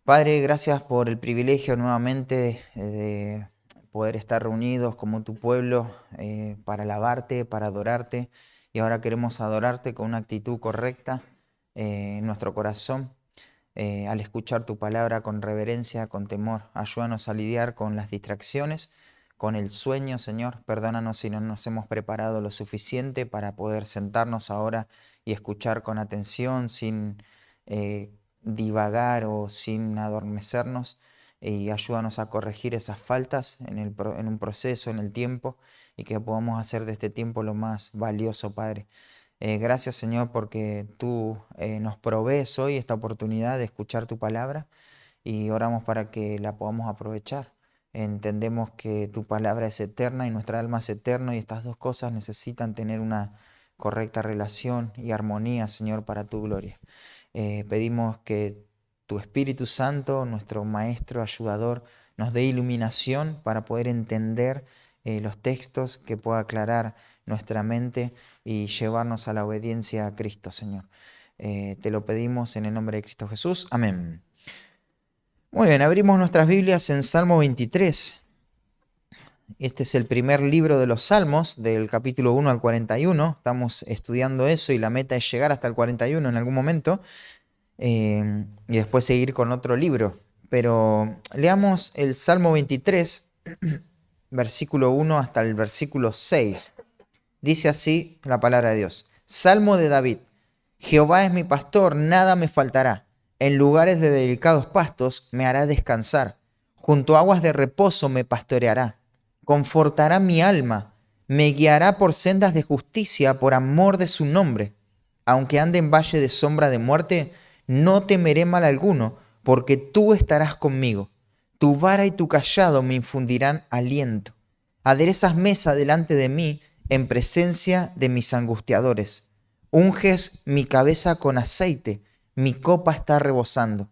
Padre, gracias por el privilegio nuevamente de poder estar reunidos como tu pueblo para alabarte, para adorarte. Y ahora queremos adorarte con una actitud correcta en nuestro corazón. Al escuchar tu palabra con reverencia, con temor. Ayúdanos a lidiar con las distracciones, con el sueño, Señor. Perdónanos si no nos hemos preparado lo suficiente para poder sentarnos ahora y escuchar con atención, sin divagar o sin adormecernos. Y ayúdanos a corregir esas faltas en un proceso, en el tiempo, y que podamos hacer de este tiempo lo más valioso, Padre. Gracias, Señor, porque tú nos provees hoy esta oportunidad de escuchar tu palabra y oramos para que la podamos aprovechar. Entendemos que tu palabra es eterna y nuestra alma es eterna y estas dos cosas necesitan tener una correcta relación y armonía, Señor, para tu gloria. Pedimos que tu Espíritu Santo, nuestro Maestro, ayudador, nos dé iluminación para poder entender los textos, que pueda aclarar nuestra mente y llevarnos a la obediencia a Cristo, Señor. Te lo pedimos en el nombre de Cristo Jesús. Amén. Muy bien, abrimos nuestras Biblias en Salmo 23. Este es el primer libro de los Salmos, del capítulo 1 al 41. Estamos estudiando eso y la meta es llegar hasta el 41 en algún momento y después seguir con otro libro. Pero leamos el Salmo 23, versículo 1 hasta el versículo 6. Dice así la palabra de Dios. Salmo de David. Jehová es mi pastor, nada me faltará. En lugares de delicados pastos me hará descansar. Junto a aguas de reposo me pastoreará. Confortará mi alma. Me guiará por sendas de justicia por amor de su nombre. Aunque ande en valle de sombra de muerte, no temeré mal alguno, porque tú estarás conmigo. Tu vara y tu cayado me infundirán aliento. Aderezas mesa delante de mí en presencia de mis angustiadores. Unges mi cabeza con aceite, mi copa está rebosando.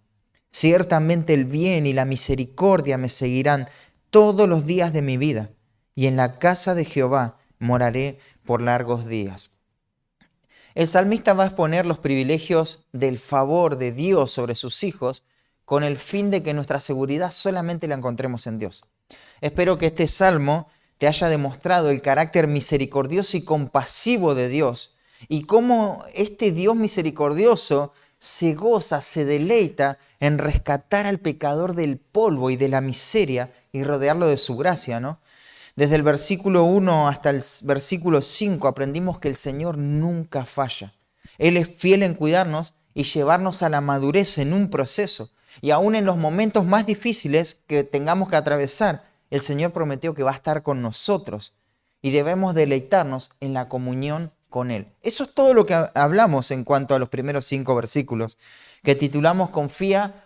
Ciertamente el bien y la misericordia me seguirán todos los días de mi vida, y en la casa de Jehová moraré por largos días. El salmista va a exponer los privilegios del favor de Dios sobre sus hijos con el fin de que nuestra seguridad solamente la encontremos en Dios. Espero que este salmo te haya demostrado el carácter misericordioso y compasivo de Dios y cómo este Dios misericordioso se goza, se deleita en rescatar al pecador del polvo y de la miseria y rodearlo de su gracia, ¿no? Desde el versículo 1 hasta el versículo 5 aprendimos que el Señor nunca falla. Él es fiel en cuidarnos y llevarnos a la madurez en un proceso. Y aún en los momentos más difíciles que tengamos que atravesar, el Señor prometió que va a estar con nosotros y debemos deleitarnos en la comunión con Él. Eso es todo lo que hablamos en cuanto a los primeros 5 versículos, que titulamos Confía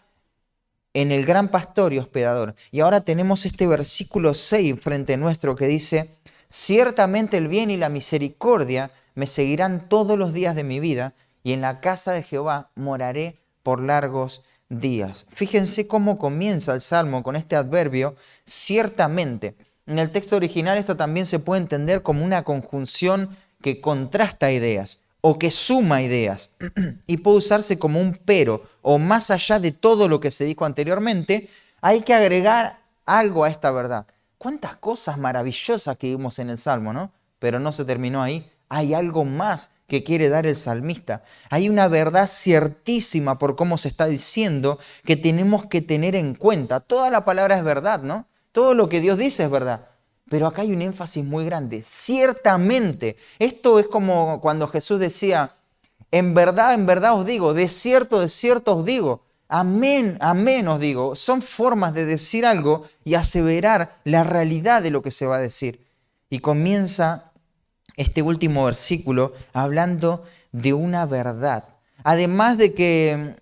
en el gran pastor y hospedador. Y ahora tenemos este versículo 6 frente nuestro que dice, ciertamente el bien y la misericordia me seguirán todos los días de mi vida, y en la casa de Jehová moraré por largos días. Fíjense cómo comienza el Salmo con este adverbio, ciertamente. En el texto original esto también se puede entender como una conjunción que contrasta ideas o que suma ideas y puede usarse como un pero o más allá de todo lo que se dijo anteriormente, hay que agregar algo a esta verdad. Cuántas cosas maravillosas que vimos en el Salmo, ¿no? Pero no se terminó ahí. Hay algo más que quiere dar el salmista. Hay una verdad ciertísima por cómo se está diciendo que tenemos que tener en cuenta. Toda la palabra es verdad, ¿no? Todo lo que Dios dice es verdad. Pero acá hay un énfasis muy grande. Ciertamente, esto es como cuando Jesús decía, en verdad os digo, de cierto os digo, amén, amén os digo. Son formas de decir algo y aseverar la realidad de lo que se va a decir. Y comienza este último versículo hablando de una verdad. Además de que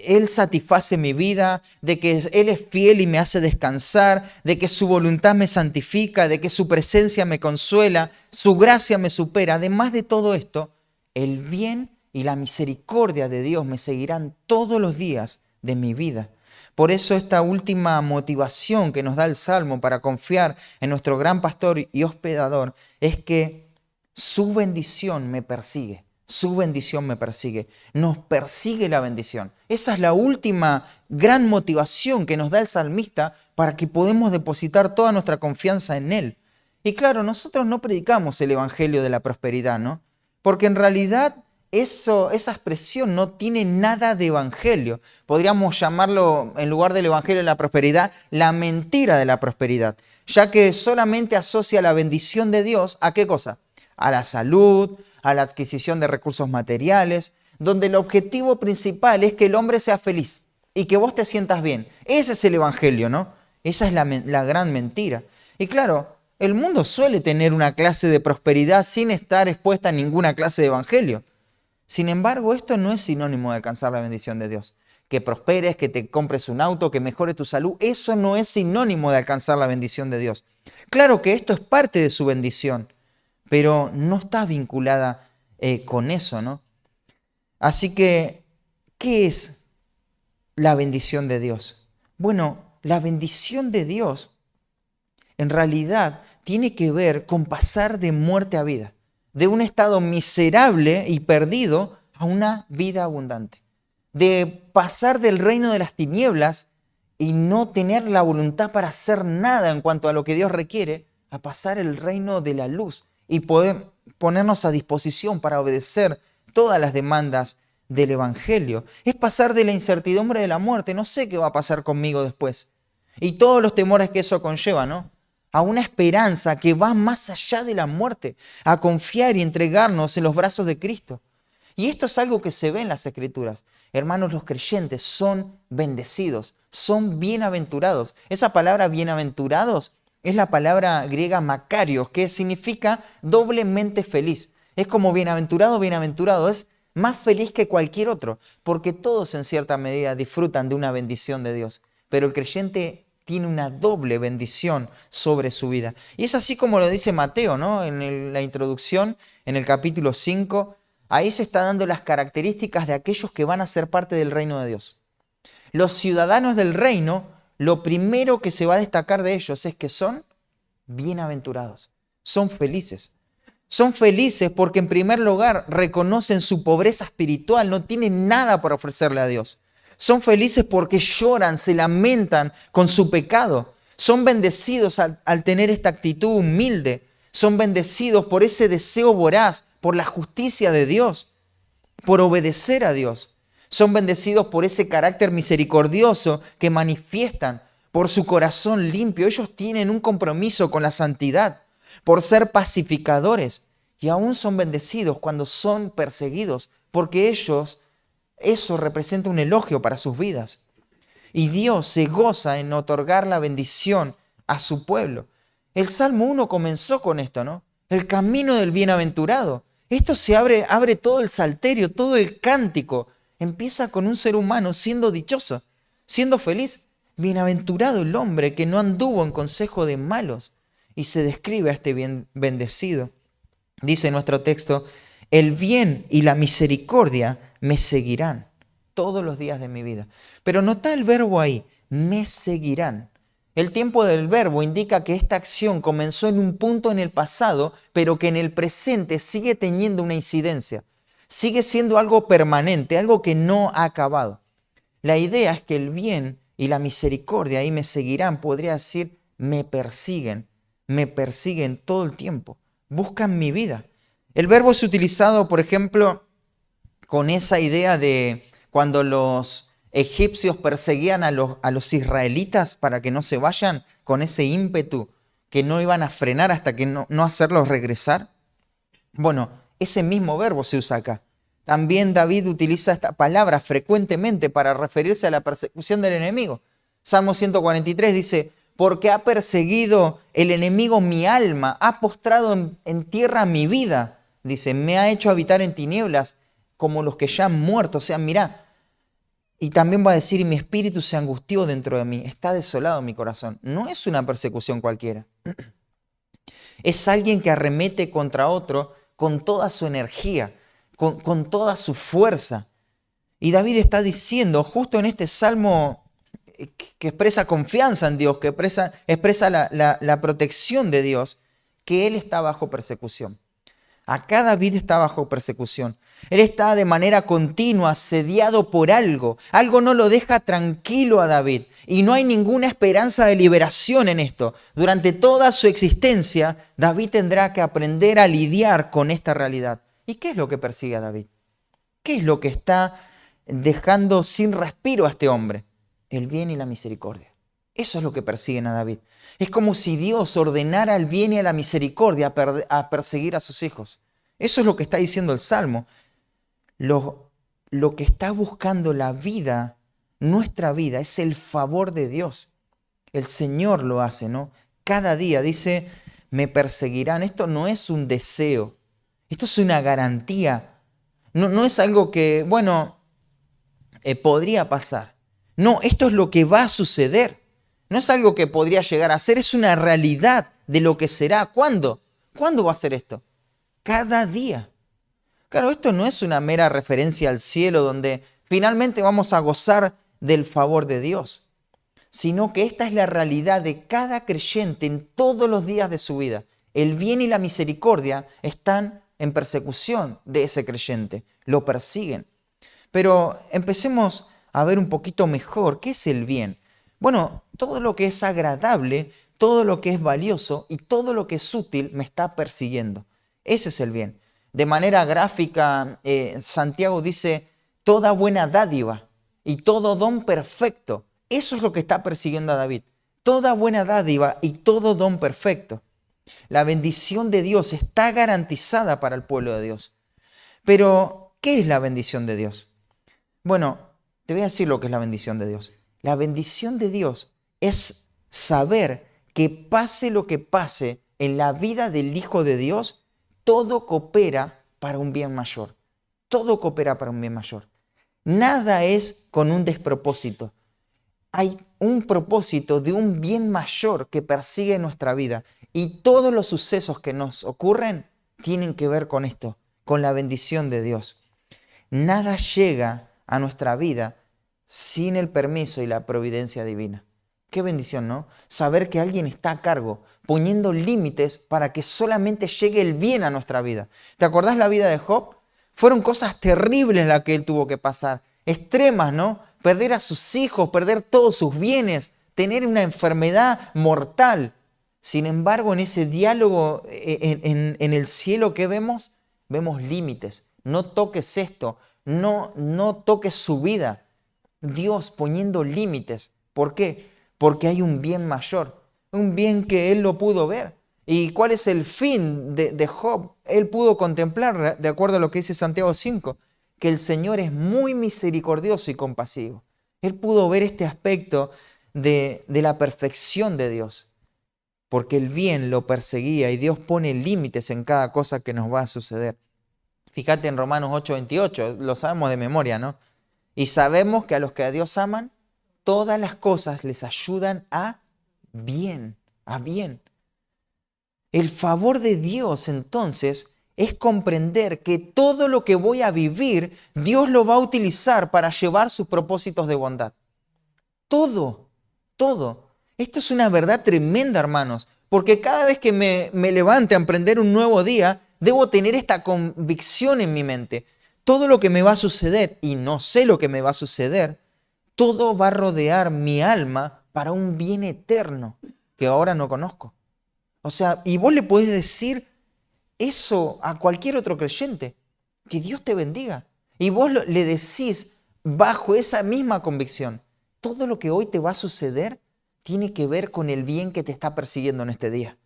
Él satisface mi vida, de que Él es fiel y me hace descansar, de que su voluntad me santifica, de que su presencia me consuela, su gracia me supera. Además de todo esto, el bien y la misericordia de Dios me seguirán todos los días de mi vida. Por eso esta última motivación que nos da el Salmo para confiar en nuestro gran pastor y hospedador es que su bendición me persigue. Su bendición me persigue. Nos persigue la bendición. Esa es la última gran motivación que nos da el salmista para que podamos depositar toda nuestra confianza en Él. Y claro, nosotros no predicamos el evangelio de la prosperidad, ¿no? Porque en realidad esa expresión no tiene nada de evangelio. Podríamos llamarlo, en lugar del evangelio de la prosperidad, la mentira de la prosperidad, ya que solamente asocia la bendición de Dios ¿a qué cosa? A la salud, a la adquisición de recursos materiales, donde el objetivo principal es que el hombre sea feliz y que vos te sientas bien. Ese es el evangelio, ¿no? Esa es la gran mentira. Y claro, el mundo suele tener una clase de prosperidad sin estar expuesta a ninguna clase de evangelio. Sin embargo, esto no es sinónimo de alcanzar la bendición de Dios. Que prosperes, que te compres un auto, que mejore tu salud, eso no es sinónimo de alcanzar la bendición de Dios. Claro que esto es parte de su bendición, pero no está vinculada con eso, ¿no? Así que, ¿qué es la bendición de Dios? Bueno, la bendición de Dios en realidad tiene que ver con pasar de muerte a vida, de un estado miserable y perdido a una vida abundante, de pasar del reino de las tinieblas y no tener la voluntad para hacer nada en cuanto a lo que Dios requiere, a pasar el reino de la luz y poder ponernos a disposición para obedecer todas las demandas del evangelio. Es pasar de la incertidumbre de la muerte, no sé qué va a pasar conmigo después, y todos los temores que eso conlleva, ¿no? A una esperanza que va más allá de la muerte, a confiar y entregarnos en los brazos de Cristo. Y esto es algo que se ve en las Escrituras. Hermanos, los creyentes son bendecidos, son bienaventurados. Esa palabra bienaventurados es la palabra griega makarios, que significa doblemente feliz. Es como bienaventurado, bienaventurado, es más feliz que cualquier otro, porque todos en cierta medida disfrutan de una bendición de Dios. Pero el creyente tiene una doble bendición sobre su vida. Y es así como lo dice Mateo, ¿no? En la introducción, en el capítulo 5, ahí se está dando las características de aquellos que van a ser parte del reino de Dios. Los ciudadanos del reino, lo primero que se va a destacar de ellos es que son bienaventurados, son felices. Son felices porque en primer lugar reconocen su pobreza espiritual, no tienen nada para ofrecerle a Dios. Son felices porque lloran, se lamentan con su pecado. Son bendecidos al tener esta actitud humilde. Son bendecidos por ese deseo voraz, por la justicia de Dios, por obedecer a Dios. Son bendecidos por ese carácter misericordioso que manifiestan, por su corazón limpio. Ellos tienen un compromiso con la santidad, por ser pacificadores. Y aún son bendecidos cuando son perseguidos, porque eso representa un elogio para sus vidas. Y Dios se goza en otorgar la bendición a su pueblo. El Salmo 1 comenzó con esto, ¿no? El camino del bienaventurado. Esto se abre todo el salterio, todo el cántico. Empieza con un ser humano siendo dichoso, siendo feliz. Bienaventurado el hombre que no anduvo en consejo de malos. Y se describe a este bien bendecido. Dice nuestro texto, el bien y la misericordia me seguirán todos los días de mi vida. Pero nota el verbo ahí, me seguirán. El tiempo del verbo indica que esta acción comenzó en un punto en el pasado, pero que en el presente sigue teniendo una incidencia. Sigue siendo algo permanente, algo que no ha acabado. La idea es que el bien y la misericordia ahí me seguirán, podría decir, me persiguen todo el tiempo, buscan mi vida. El verbo es utilizado, por ejemplo, con esa idea de cuando los egipcios perseguían a los israelitas para que no se vayan, con ese ímpetu que no iban a frenar hasta que no hacerlos regresar. Bueno, ese mismo verbo se usa acá. También David utiliza esta palabra frecuentemente para referirse a la persecución del enemigo. Salmo 143 dice, porque ha perseguido el enemigo mi alma, ha postrado en tierra mi vida. Dice, me ha hecho habitar en tinieblas como los que ya han muerto. O sea, mirá. Y también va a decir, mi espíritu se angustió dentro de mí, está desolado mi corazón. No es una persecución cualquiera. Es alguien que arremete contra otro con toda su energía, con toda su fuerza. Y David está diciendo, justo en este salmo que expresa confianza en Dios, que expresa la protección de Dios, que él está bajo persecución. Acá David está bajo persecución. Él está de manera continua asediado por algo. Algo no lo deja tranquilo a David. Y no hay ninguna esperanza de liberación en esto. Durante toda su existencia, David tendrá que aprender a lidiar con esta realidad. ¿Y qué es lo que persigue a David? ¿Qué es lo que está dejando sin respiro a este hombre? El bien y la misericordia. Eso es lo que persiguen a David. Es como si Dios ordenara el bien y la misericordia a perseguir a sus hijos. Eso es lo que está diciendo el Salmo. Lo que está buscando la vida, nuestra vida, es el favor de Dios. El Señor lo hace, ¿no? Cada día dice, me perseguirán. Esto no es un deseo, esto es una garantía. No es algo que, bueno, podría pasar. No, esto es lo que va a suceder. No es algo que podría llegar a ser, es una realidad de lo que será. ¿Cuándo? ¿Cuándo va a ser esto? Cada día. Claro, esto no es una mera referencia al cielo donde finalmente vamos a gozar del favor de Dios, sino que esta es la realidad de cada creyente en todos los días de su vida. El bien y la misericordia están en persecución de ese creyente, lo persiguen. Pero empecemos a ver un poquito mejor qué es el bien. Bueno, todo lo que es agradable, todo lo que es valioso y todo lo que es útil me está persiguiendo. Ese es el bien. De manera gráfica, Santiago dice, toda buena dádiva y todo don perfecto. Eso es lo que está persiguiendo a David. Toda buena dádiva y todo don perfecto. La bendición de Dios está garantizada para el pueblo de Dios. Pero, ¿qué es la bendición de Dios? Bueno, te voy a decir lo que es la bendición de Dios. La bendición de Dios es saber que pase lo que pase en la vida del Hijo de Dios, todo coopera para un bien mayor. Todo coopera para un bien mayor. Nada es con un despropósito. Hay un propósito de un bien mayor que persigue nuestra vida. Y todos los sucesos que nos ocurren tienen que ver con esto, con la bendición de Dios. Nada llega a nuestra vida sin el permiso y la providencia divina. Qué bendición, ¿no? Saber que alguien está a cargo, poniendo límites para que solamente llegue el bien a nuestra vida. ¿Te acordás la vida de Job? Fueron cosas terribles las que él tuvo que pasar, extremas, ¿no? Perder a sus hijos, perder todos sus bienes, tener una enfermedad mortal. Sin embargo, en ese diálogo en el cielo que vemos límites. No toques esto, no toques su vida. Dios poniendo límites. ¿Por qué? Porque hay un bien mayor, un bien que él lo pudo ver. ¿Y cuál es el fin de Job? Él pudo contemplar, de acuerdo a lo que dice Santiago 5, que el Señor es muy misericordioso y compasivo. Él pudo ver este aspecto de la perfección de Dios, porque el bien lo perseguía y Dios pone límites en cada cosa que nos va a suceder. Fíjate en Romanos 8:28, lo sabemos de memoria, ¿no? Y sabemos que a los que a Dios aman, todas las cosas les ayudan a bien, a bien. El favor de Dios, entonces, es comprender que todo lo que voy a vivir, Dios lo va a utilizar para llevar sus propósitos de bondad. Todo, todo. Esto es una verdad tremenda, hermanos, porque cada vez que me levante a emprender un nuevo día, debo tener esta convicción en mi mente. Todo lo que me va a suceder, y no sé lo que me va a suceder, todo va a rodear mi alma para un bien eterno que ahora no conozco. O sea, y vos le podés decir eso a cualquier otro creyente, que Dios te bendiga. Y vos le decís bajo esa misma convicción, todo lo que hoy te va a suceder tiene que ver con el bien que te está persiguiendo en este día.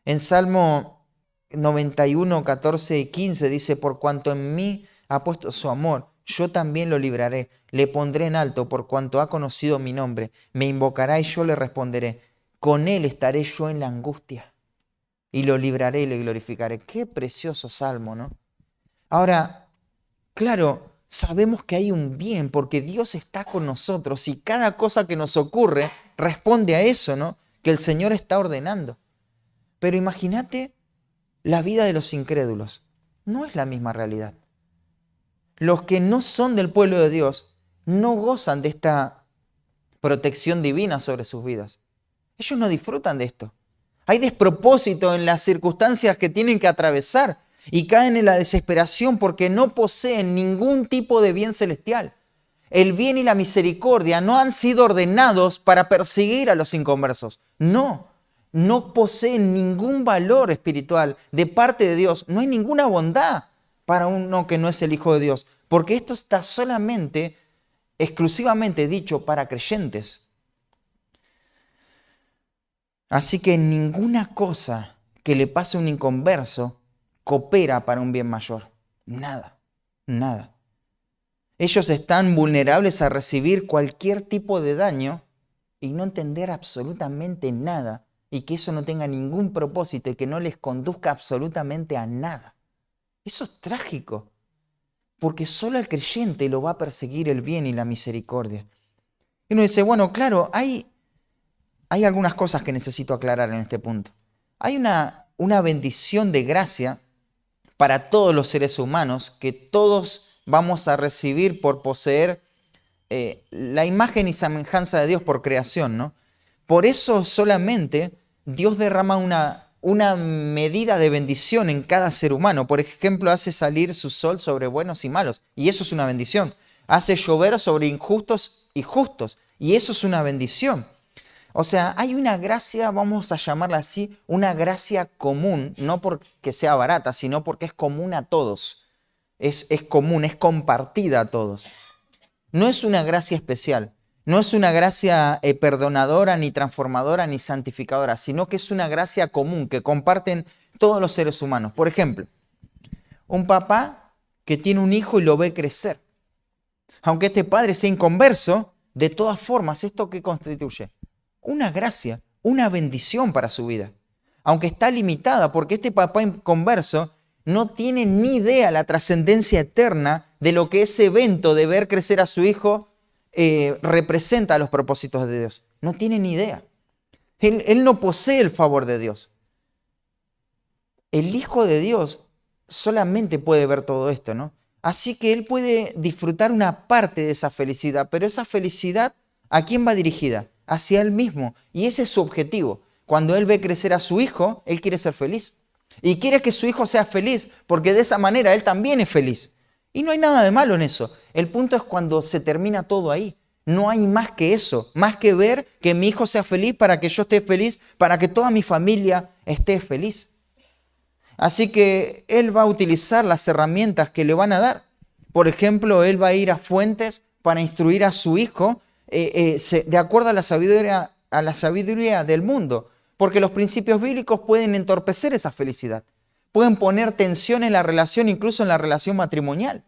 En Salmo 91, 14 y 15 dice, por cuanto en mí ha puesto su amor, yo también lo libraré, le pondré en alto por cuanto ha conocido mi nombre, me invocará y yo le responderé, con él estaré yo en la angustia y lo libraré y le glorificaré. Qué precioso salmo, ¿no? Ahora, claro, sabemos que hay un bien porque Dios está con nosotros y cada cosa que nos ocurre responde a eso, ¿no? Que el Señor está ordenando. Pero imagínate la vida de los incrédulos. No es la misma realidad. Los que no son del pueblo de Dios no gozan de esta protección divina sobre sus vidas. Ellos no disfrutan de esto. Hay despropósito en las circunstancias que tienen que atravesar. y caen en la desesperación porque no poseen ningún tipo de bien celestial. El bien y la misericordia no han sido ordenados para perseguir a los inconversos. No, no poseen ningún valor espiritual de parte de Dios. No hay ninguna bondad para uno que no es el Hijo de Dios, porque esto está solamente, exclusivamente dicho para creyentes. Así que ninguna cosa que le pase a un inconverso coopera para un bien mayor. Nada, nada. Ellos están vulnerables a recibir cualquier tipo de daño y no entender absolutamente nada, y que eso no tenga ningún propósito y que no les conduzca absolutamente a nada. Eso es trágico, porque solo al creyente lo va a perseguir el bien y la misericordia. Y uno dice, bueno, claro, hay algunas cosas que necesito aclarar en este punto. Hay una bendición de gracia para todos los seres humanos que todos vamos a recibir por poseer la imagen y semejanza de Dios por creación, ¿no? Por eso solamente Dios derrama una medida de bendición en cada ser humano. Por ejemplo, hace salir su sol sobre buenos y malos, y eso es una bendición. Hace llover sobre injustos y justos, y eso es una bendición. O sea, hay una gracia, vamos a llamarla así, una gracia común, no porque sea barata, sino porque es común a todos. Es común, es compartida a todos. No es una gracia especial, no es una gracia perdonadora, ni transformadora, ni santificadora, sino que es una gracia común que comparten todos los seres humanos. Por ejemplo, un papá que tiene un hijo y lo ve crecer. Aunque este padre sea inconverso, de todas formas, ¿esto qué constituye? Una gracia, una bendición para su vida. Aunque está limitada, porque este papá inconverso no tiene ni idea la trascendencia eterna de lo que ese evento de ver crecer a su hijo representa a los propósitos de Dios. No tiene ni idea. Él no posee el favor de Dios. El Hijo de Dios solamente puede ver todo esto, ¿no? Así que él puede disfrutar una parte de esa felicidad, pero esa felicidad, ¿a quién va dirigida? Hacia él mismo. Y ese es su objetivo. Cuando él ve crecer a su hijo, él quiere ser feliz. Y quiere que su hijo sea feliz, porque de esa manera él también es feliz. Y no hay nada de malo en eso. El punto es cuando se termina todo ahí. No hay más que eso, más que ver que mi hijo sea feliz para que yo esté feliz, para que toda mi familia esté feliz. Así que él va a utilizar las herramientas que le van a dar. Por ejemplo, él va a ir a fuentes para instruir a su hijo de acuerdo a la sabiduría del mundo. Porque los principios bíblicos pueden entorpecer esa felicidad. Pueden poner tensión en la relación, incluso en la relación matrimonial.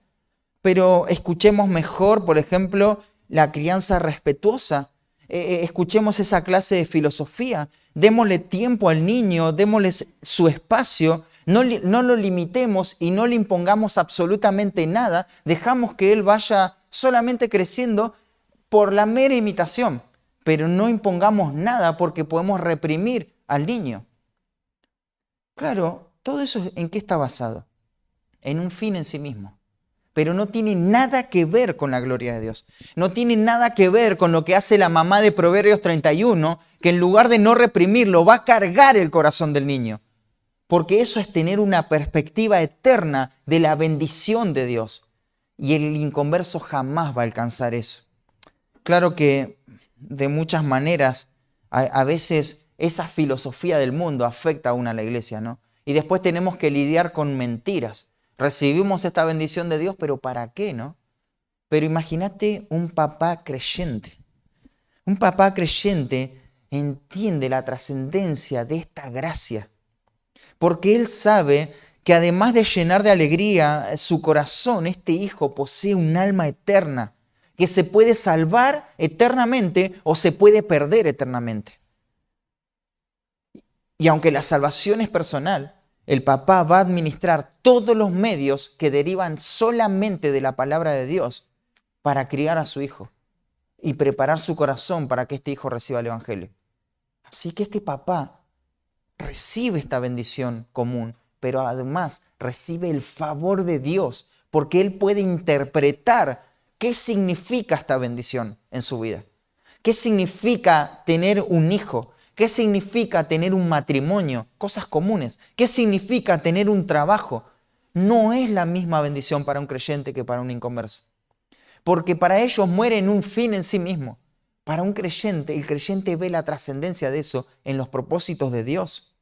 Pero escuchemos mejor, por ejemplo, la crianza respetuosa. Escuchemos esa clase de filosofía. Démosle tiempo al niño, démosle su espacio. No lo limitemos y no le impongamos absolutamente nada. Dejamos que él vaya solamente creciendo por la mera imitación. Pero no impongamos nada porque podemos reprimir al niño. Claro, todo eso ¿en qué está basado? En un fin en sí mismo. Pero no tiene nada que ver con la gloria de Dios. No tiene nada que ver con lo que hace la mamá de Proverbios 31, que en lugar de no reprimirlo, va a cargar el corazón del niño. Porque eso es tener una perspectiva eterna de la bendición de Dios. Y el inconverso jamás va a alcanzar eso. Claro que de muchas maneras, a veces esa filosofía del mundo afecta aún a la iglesia, ¿no? Y después tenemos que lidiar con mentiras. Recibimos esta bendición de Dios, pero ¿para qué, no? Pero imagínate un papá creyente. Un papá creyente entiende la trascendencia de esta gracia, porque él sabe que además de llenar de alegría su corazón, este hijo posee un alma eterna, que se puede salvar eternamente o se puede perder eternamente. Y aunque la salvación es personal, el papá va a administrar todos los medios que derivan solamente de la palabra de Dios para criar a su hijo y preparar su corazón para que este hijo reciba el evangelio. Así que este papá recibe esta bendición común, pero además recibe el favor de Dios, porque él puede interpretar qué significa esta bendición en su vida. ¿Qué significa tener un hijo? ¿Qué significa tener un matrimonio? Cosas comunes. ¿Qué significa tener un trabajo? no es la misma bendición para un creyente que para un inconverso. Porque para ellos muere en un fin en sí mismo. Para un creyente, el creyente ve la trascendencia de eso en los propósitos de Dios.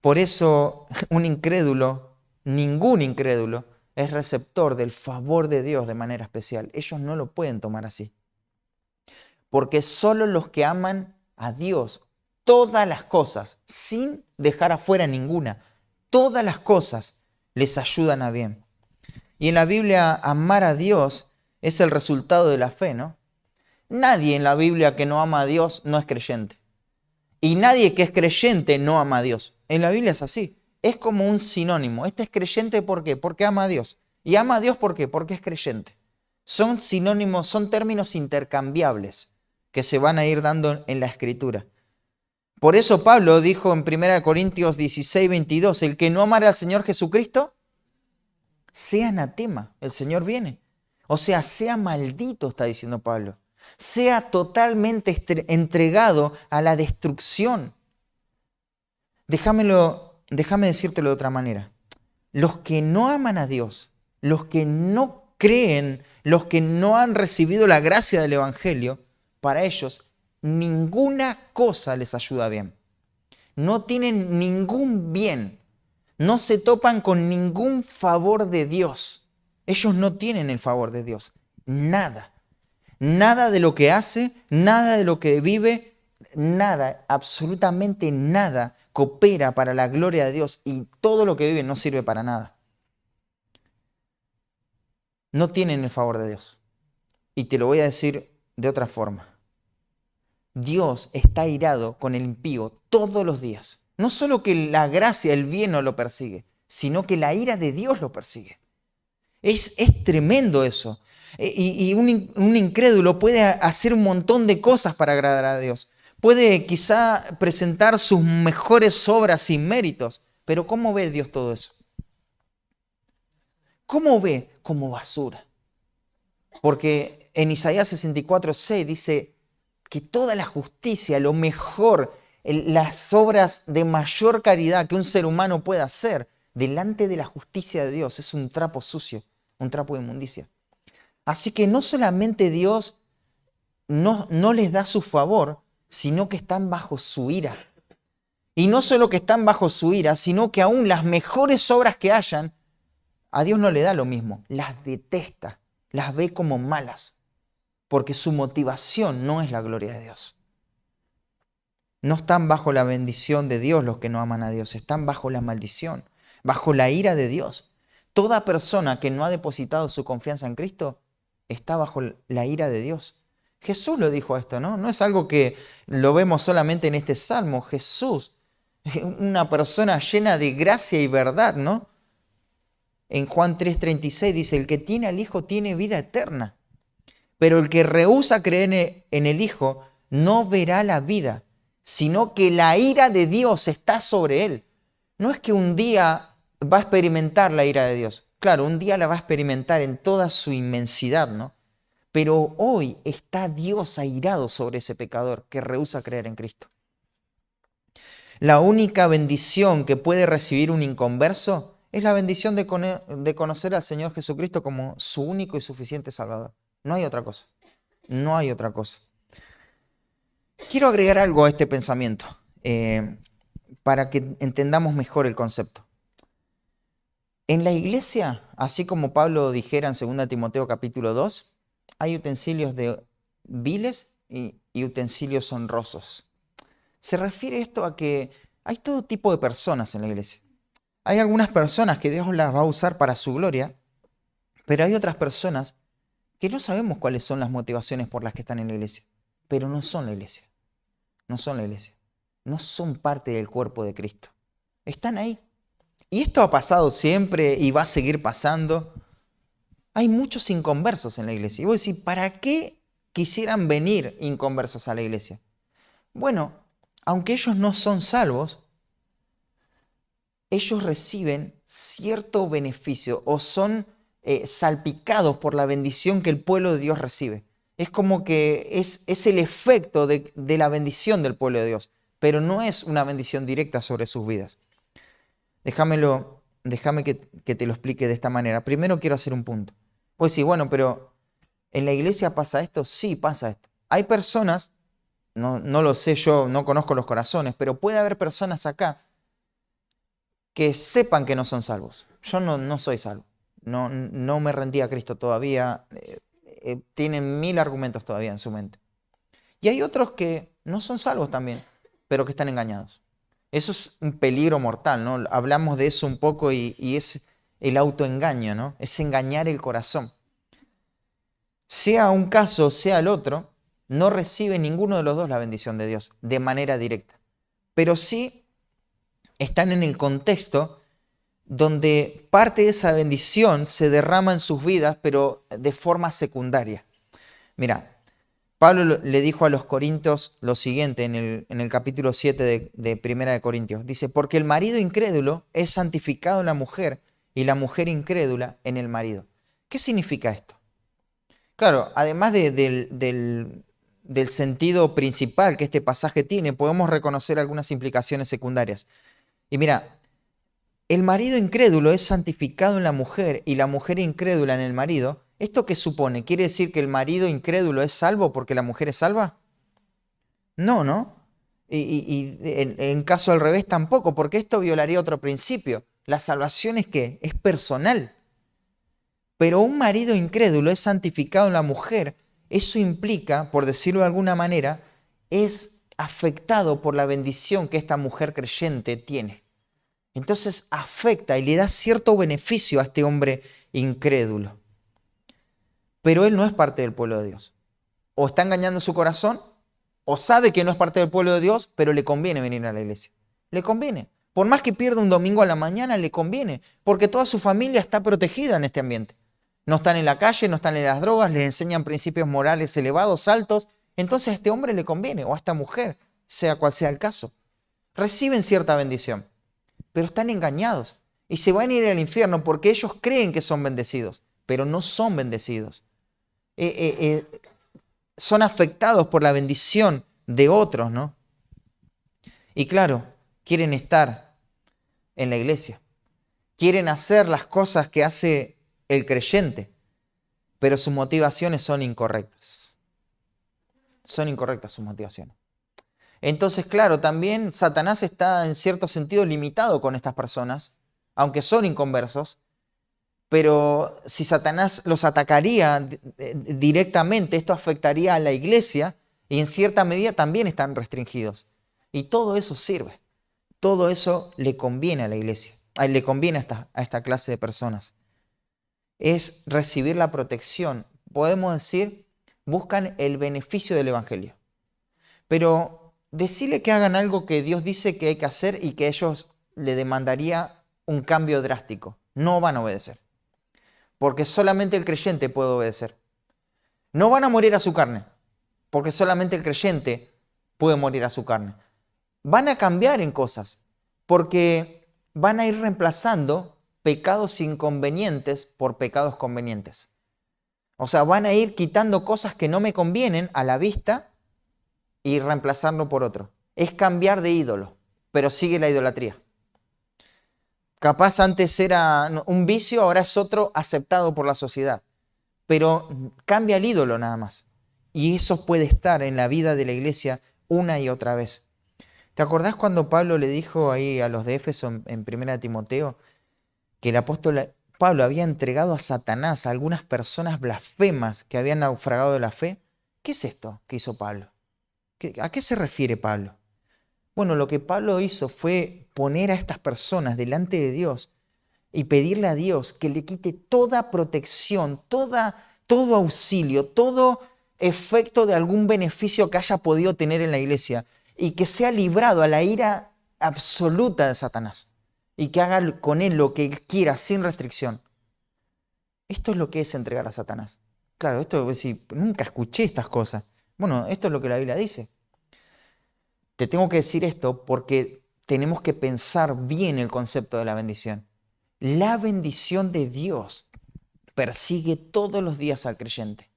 Por eso un incrédulo, ningún incrédulo, es receptor del favor de Dios de manera especial. Ellos no lo pueden tomar así. Porque solo los que aman a Dios, todas las cosas, sin dejar afuera ninguna, todas las cosas les ayudan a bien. Y en la Biblia, amar a Dios es el resultado de la fe, ¿no? Nadie en la Biblia que no ama a Dios no es creyente. Y nadie que es creyente no ama a Dios. En la Biblia es así. Es como un sinónimo. Este es creyente, ¿por qué? Porque ama a Dios. Y ama a Dios, ¿por qué? Porque es creyente. Son sinónimos, son términos intercambiables que se van a ir dando en la Escritura. Por eso Pablo dijo en 1 Corintios 16, 22, el que no amara al Señor Jesucristo, sea anatema, el Señor viene. O sea, sea maldito, está diciendo Pablo. Sea totalmente entregado a la destrucción. Déjame decírtelo de otra manera. Los que no aman a Dios, los que no creen, los que no han recibido la gracia del Evangelio, para ellos ninguna cosa les ayuda bien. No tienen ningún bien. No se topan con ningún favor de Dios. Ellos no tienen el favor de Dios. Nada. Nada de lo que hace, nada de lo que vive, nada, absolutamente nada coopera para la gloria de Dios y todo lo que vive no sirve para nada. No tienen el favor de Dios. Y te lo voy a decir de otra forma. Dios está airado con el impío todos los días. No solo que la gracia, el bien no lo persigue, sino que la ira de Dios lo persigue. Es tremendo eso. Y un incrédulo puede hacer un montón de cosas para agradar a Dios. Puede quizá presentar sus mejores obras sin méritos. Pero ¿cómo ve Dios todo eso? ¿Cómo ve? Como basura. Porque en Isaías 64:6 dice que toda la justicia, lo mejor, las obras de mayor caridad que un ser humano pueda hacer delante de la justicia de Dios es un trapo sucio, un trapo de inmundicia. Así que no solamente Dios no les da su favor, sino que están bajo su ira. Y no solo que están bajo su ira, sino que aún las mejores obras que hayan, a Dios no le da lo mismo, las detesta, las ve como malas, porque su motivación no es la gloria de Dios. No están bajo la bendición de Dios los que no aman a Dios, están bajo la maldición, bajo la ira de Dios. Toda persona que no ha depositado su confianza en Cristo está bajo la ira de Dios. Jesús lo dijo esto, ¿no? No es algo que lo vemos solamente en este salmo. Jesús, una persona llena de gracia y verdad, ¿no? En Juan 3:36 dice, el que tiene al Hijo tiene vida eterna. Pero el que rehúsa creer en el Hijo no verá la vida, sino que la ira de Dios está sobre él. No es que un día va a experimentar la ira de Dios. Claro, un día la va a experimentar en toda su inmensidad, ¿no? Pero hoy está Dios airado sobre ese pecador que rehúsa creer en Cristo. La única bendición que puede recibir un inconverso es la bendición de conocer al Señor Jesucristo como su único y suficiente Salvador. No hay otra cosa. No hay otra cosa. Quiero agregar algo a este pensamiento para que entendamos mejor el concepto. En la iglesia, así como Pablo dijera en 2 Timoteo capítulo 2, hay utensilios viles y utensilios honrosos. Se refiere esto a que hay todo tipo de personas en la iglesia. Hay algunas personas que Dios las va a usar para su gloria, pero hay otras personas que no sabemos cuáles son las motivaciones por las que están en la iglesia, pero no son la iglesia. No son la iglesia. No son parte del cuerpo de Cristo. Están ahí. Y esto ha pasado siempre y va a seguir pasando. Hay muchos inconversos en la iglesia. Y vos decís, ¿para qué quisieran venir inconversos a la iglesia? Bueno, aunque ellos no son salvos, ellos reciben cierto beneficio o son salpicados por la bendición que el pueblo de Dios recibe. Es como que es el efecto de la bendición del pueblo de Dios, pero no es una bendición directa sobre sus vidas. Déjamelo déjame que te lo explique de esta manera. Primero quiero hacer un punto. Pues sí, bueno, pero ¿en la iglesia pasa esto? Sí, pasa esto. Hay personas, no lo sé yo, no conozco los corazones, pero puede haber personas acá que sepan que no son salvos. Yo no soy salvo. No me rendí a Cristo todavía. Tienen 1000 argumentos todavía en su mente. Y hay otros que no son salvos también, pero que están engañados. Eso es un peligro mortal, ¿no? Hablamos de eso un poco y es el autoengaño, ¿no? Es engañar el corazón. Sea un caso, sea el otro, no recibe ninguno de los dos la bendición de Dios de manera directa. Pero sí están en el contexto donde parte de esa bendición se derrama en sus vidas, pero de forma secundaria. Mira, Pablo le dijo a los corintios lo siguiente en el capítulo 7 de Primera de Corintios. Dice, porque el marido incrédulo es santificado en la mujer y la mujer incrédula en el marido. ¿Qué significa esto? Claro, además del sentido principal que este pasaje tiene, podemos reconocer algunas implicaciones secundarias. Y mira, el marido incrédulo es santificado en la mujer y la mujer incrédula en el marido. ¿Esto qué supone? ¿Quiere decir que el marido incrédulo es salvo porque la mujer es salva? No, ¿no? Y en caso al revés tampoco, porque esto violaría otro principio. La salvación es ¿qué? Es personal. Pero un marido incrédulo es santificado en la mujer. Eso implica, por decirlo de alguna manera, es afectado por la bendición que esta mujer creyente tiene. Entonces afecta y le da cierto beneficio a este hombre incrédulo. Pero él no es parte del pueblo de Dios. O está engañando su corazón, o sabe que no es parte del pueblo de Dios, pero le conviene venir a la iglesia. Le conviene. Por más que pierda un domingo a la mañana, le conviene, porque toda su familia está protegida en este ambiente. No están en la calle, no están en las drogas, les enseñan principios morales elevados, altos. Entonces a este hombre le conviene, o a esta mujer, sea cual sea el caso. Reciben cierta bendición, pero están engañados y se van a ir al infierno porque ellos creen que son bendecidos, pero no son bendecidos. Son afectados por la bendición de otros, ¿no? Y claro, quieren estar en la iglesia, quieren hacer las cosas que hace el creyente, pero sus motivaciones son incorrectas. Son incorrectas sus motivaciones. Entonces, claro, también Satanás está en cierto sentido limitado con estas personas, aunque son inconversos, pero si Satanás los atacaría directamente, esto afectaría a la iglesia y en cierta medida también están restringidos. Y todo eso sirve, todo eso le conviene a la iglesia, le conviene a esta clase de personas. Es recibir la protección, podemos decir, buscan el beneficio del evangelio. Pero decirle que hagan algo que Dios dice que hay que hacer y que a ellos le demandaría un cambio drástico. No van a obedecer. Porque solamente el creyente puede obedecer. No van a morir a su carne. Porque solamente el creyente puede morir a su carne. Van a cambiar en cosas. Porque van a ir reemplazando pecados inconvenientes por pecados convenientes. O sea, van a ir quitando cosas que no me convienen a la vista y reemplazarlo por otro. Es cambiar de ídolo, pero sigue la idolatría. Capaz antes era un vicio, ahora es otro aceptado por la sociedad, pero cambia el ídolo nada más. Y eso puede estar en la vida de la iglesia una y otra vez. ¿Te acordás cuando Pablo le dijo ahí a los de Éfeso en 1 Timoteo que el apóstol Pablo había entregado a Satanás a algunas personas blasfemas que habían naufragado de la fe? ¿Qué es esto que hizo Pablo? ¿A qué se refiere Pablo? Bueno, lo que Pablo hizo fue poner a estas personas delante de Dios y pedirle a Dios que le quite toda protección, todo auxilio, todo efecto de algún beneficio que haya podido tener en la iglesia y que sea librado a la ira absoluta de Satanás y que haga con él lo que él quiera sin restricción. Esto es lo que es entregar a Satanás. Claro, esto es decir, nunca escuché estas cosas. Bueno, esto es lo que la Biblia dice. Te tengo que decir esto porque tenemos que pensar bien el concepto de la bendición. La bendición de Dios persigue todos los días al creyente.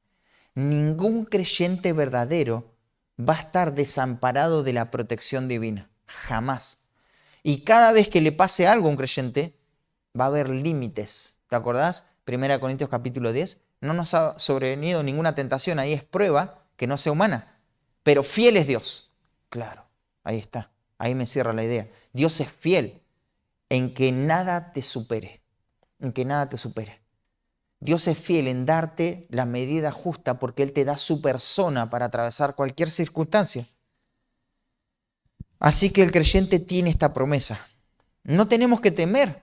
Ningún creyente verdadero va a estar desamparado de la protección divina. Jamás. Y cada vez que le pase algo a un creyente, Va a haber límites. ¿Te acordás? 1 Corintios capítulo 10. No nos ha sobrevenido ninguna tentación. Ahí es prueba que no sea humana. Pero fiel es Dios. Claro, ahí está. Ahí me cierra la idea. Dios es fiel en que nada te supere. En que nada te supere. Dios es fiel en darte la medida justa porque Él te da su persona para atravesar cualquier circunstancia. Así que el creyente tiene esta promesa. No tenemos que temer.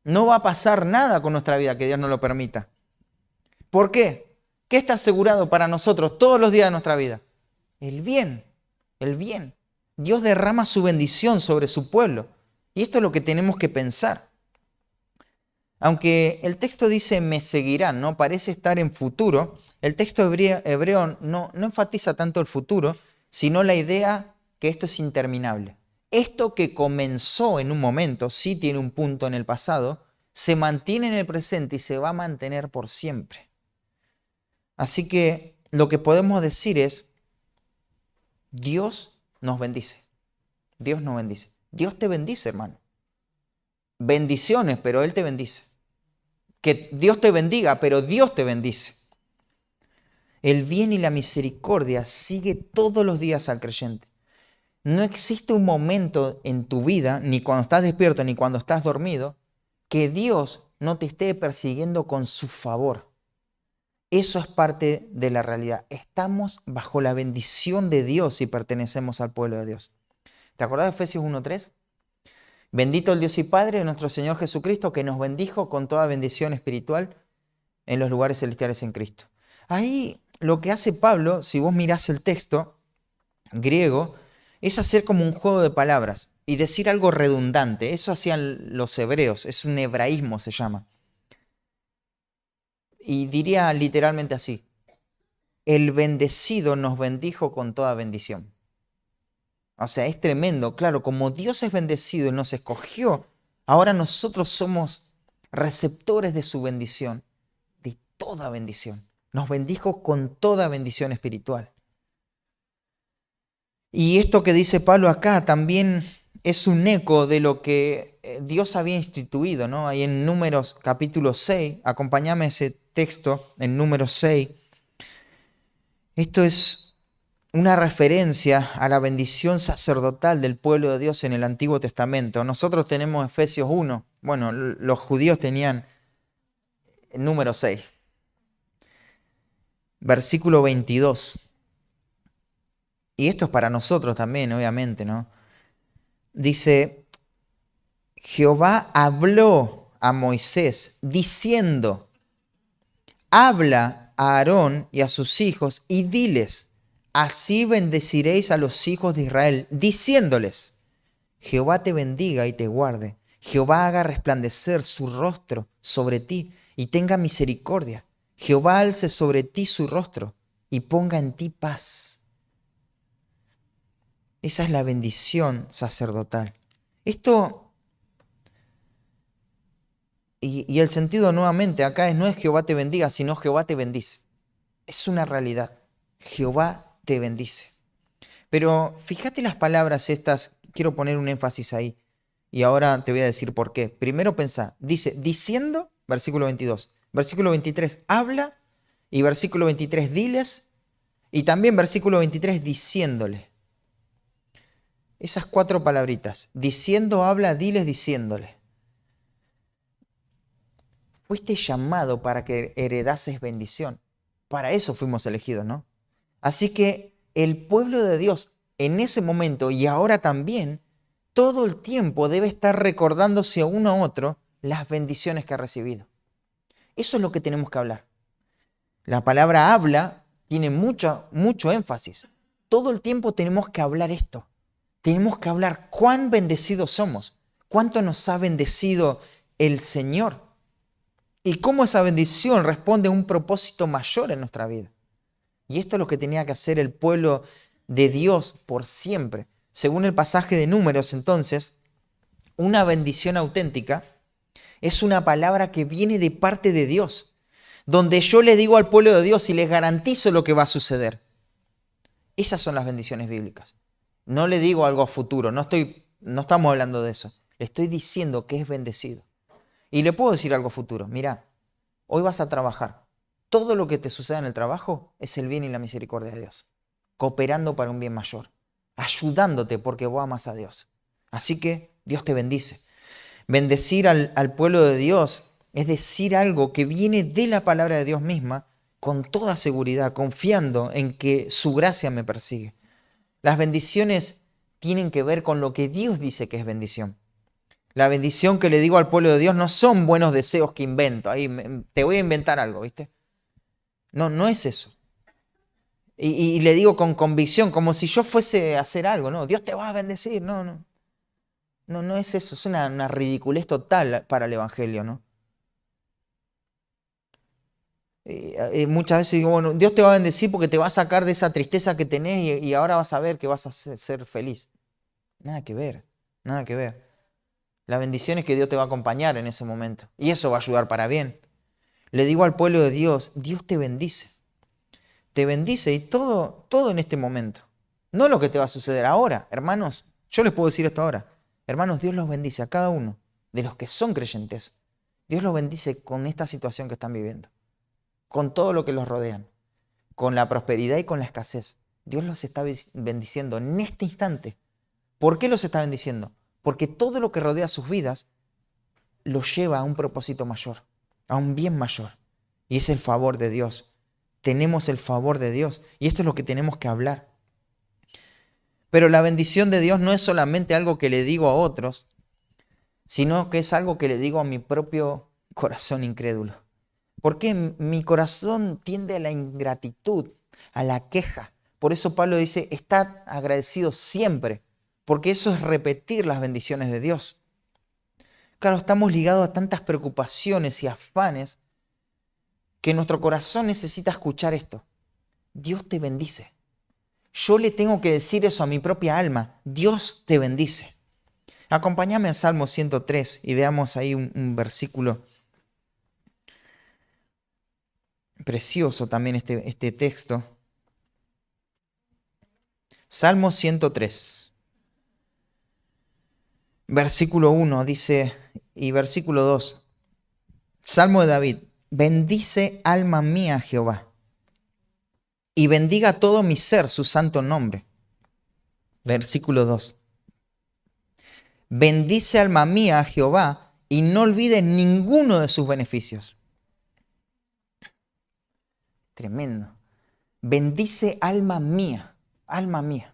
No va a pasar nada con nuestra vida que Dios no lo permita. ¿Por qué? ¿Qué está asegurado para nosotros todos los días de nuestra vida? El bien, el bien. Dios derrama su bendición sobre su pueblo. Y esto es lo que tenemos que pensar. Aunque el texto dice me seguirán, ¿no? Parece estar en futuro. El texto hebreo no enfatiza tanto el futuro, sino la idea que esto es interminable. Esto que comenzó en un momento, sí tiene un punto en el pasado, se mantiene en el presente y se va a mantener por siempre. Así que lo que podemos decir es, Dios nos bendice. Dios nos bendice. Dios te bendice, hermano. Bendiciones, pero Él te bendice. Que Dios te bendiga, pero Dios te bendice. El bien y la misericordia sigue todos los días al creyente. No existe un momento en tu vida, ni cuando estás despierto, ni cuando estás dormido, que Dios no te esté persiguiendo con su favor. Eso es parte de la realidad. Estamos bajo la bendición de Dios si pertenecemos al pueblo de Dios. ¿Te acordás de Efesios 1:3? Bendito el Dios y Padre de nuestro Señor Jesucristo, que nos bendijo con toda bendición espiritual en los lugares celestiales en Cristo. Ahí lo que hace Pablo, si vos mirás el texto griego, es hacer como un juego de palabras y decir algo redundante. Eso hacían los hebreos, es un hebraísmo se llama. Y diría literalmente así, el bendecido nos bendijo con toda bendición. O sea, es tremendo, claro, como Dios es bendecido y nos escogió, ahora nosotros somos receptores de su bendición, de toda bendición. Nos bendijo con toda bendición espiritual. Y esto que dice Pablo acá también es un eco de lo que Dios había instituido, ¿no? Ahí en Números capítulo 6, acompáñame ese texto en Números 6. Esto es una referencia a la bendición sacerdotal del pueblo de Dios en el Antiguo Testamento. Nosotros tenemos Efesios 1. Bueno, los judíos tenían número 6. Versículo 22. Y esto es para nosotros también, obviamente, ¿no? Dice, Jehová habló a Moisés diciendo, habla a Aarón y a sus hijos y diles, así bendeciréis a los hijos de Israel, diciéndoles, Jehová te bendiga y te guarde. Jehová haga resplandecer su rostro sobre ti y tenga misericordia. Jehová alce sobre ti su rostro y ponga en ti paz. Esa es la bendición sacerdotal. Esto, y el sentido nuevamente acá no es Jehová te bendiga, sino Jehová te bendice. Es una realidad. Jehová te bendice. Pero fíjate las palabras estas, quiero poner un énfasis ahí. Y ahora te voy a decir por qué. Primero pensá, dice, diciendo, versículo 22. Versículo 23, habla. Y versículo 23, diles. Y también versículo 23, diciéndole. Esas 4 palabritas. Diciendo, habla, diles, diciéndole. Fuiste llamado para que heredases bendición. Para eso fuimos elegidos, ¿no? Así que el pueblo de Dios en ese momento y ahora también, todo el tiempo debe estar recordándose a uno a otro las bendiciones que ha recibido. Eso es lo que tenemos que hablar. La palabra habla tiene mucho énfasis. Todo el tiempo tenemos que hablar esto. Tenemos que hablar cuán bendecidos somos, cuánto nos ha bendecido el Señor y cómo esa bendición responde a un propósito mayor en nuestra vida. Y esto es lo que tenía que hacer el pueblo de Dios por siempre. Según el pasaje de Números, entonces, una bendición auténtica es una palabra que viene de parte de Dios, donde yo le digo al pueblo de Dios y les garantizo lo que va a suceder. Esas son las bendiciones bíblicas. No le digo algo a futuro, no estamos hablando de eso. Le estoy diciendo que es bendecido. Y le puedo decir algo futuro. Mira, hoy vas a trabajar. Todo lo que te suceda en el trabajo es el bien y la misericordia de Dios. Cooperando para un bien mayor. Ayudándote porque vos amas a Dios. Así que Dios te bendice. Bendecir al pueblo de Dios es decir algo que viene de la palabra de Dios misma con toda seguridad, confiando en que su gracia me persigue. Las bendiciones tienen que ver con lo que Dios dice que es bendición. La bendición que le digo al pueblo de Dios no son buenos deseos que invento. Ahí te voy a inventar algo, ¿viste? No, no es eso. Y le digo con convicción, como si yo fuese a hacer algo, ¿no? Dios te va a bendecir, no, no. No, no es eso, es una ridiculez total para el Evangelio, ¿no? Muchas veces digo, bueno, Dios te va a bendecir porque te va a sacar de esa tristeza que tenés y ahora vas a ver que vas a ser feliz. Nada que ver, nada que ver. La bendición es que Dios te va a acompañar en ese momento y eso va a ayudar para bien. Le digo al pueblo de Dios, Dios te bendice y todo en este momento. No lo que te va a suceder ahora, hermanos. Yo les puedo decir esto ahora. Hermanos, Dios los bendice a cada uno de los que son creyentes. Dios los bendice con esta situación que están viviendo, con todo lo que los rodean, con la prosperidad y con la escasez. Dios los está bendiciendo en este instante. ¿Por qué los está bendiciendo? Porque todo lo que rodea sus vidas los lleva a un propósito mayor, a un bien mayor. Y es el favor de Dios. Tenemos el favor de Dios. Y esto es lo que tenemos que hablar. Pero la bendición de Dios no es solamente algo que le digo a otros, sino que es algo que le digo a mi propio corazón incrédulo. Porque mi corazón tiende a la ingratitud, a la queja. Por eso Pablo dice, estad agradecidos siempre, porque eso es repetir las bendiciones de Dios. Claro, estamos ligados a tantas preocupaciones y afanes que nuestro corazón necesita escuchar esto. Dios te bendice. Yo le tengo que decir eso a mi propia alma. Dios te bendice. Acompáñame a Salmo 103 y veamos ahí un versículo precioso también este texto. Salmo 103, versículo 1 dice, y versículo 2, Salmo de David, bendice alma mía a Jehová, y bendiga todo mi ser su santo nombre. Versículo 2, bendice alma mía a Jehová, y no olvides ninguno de sus beneficios. Tremendo. Bendice alma mía, alma mía.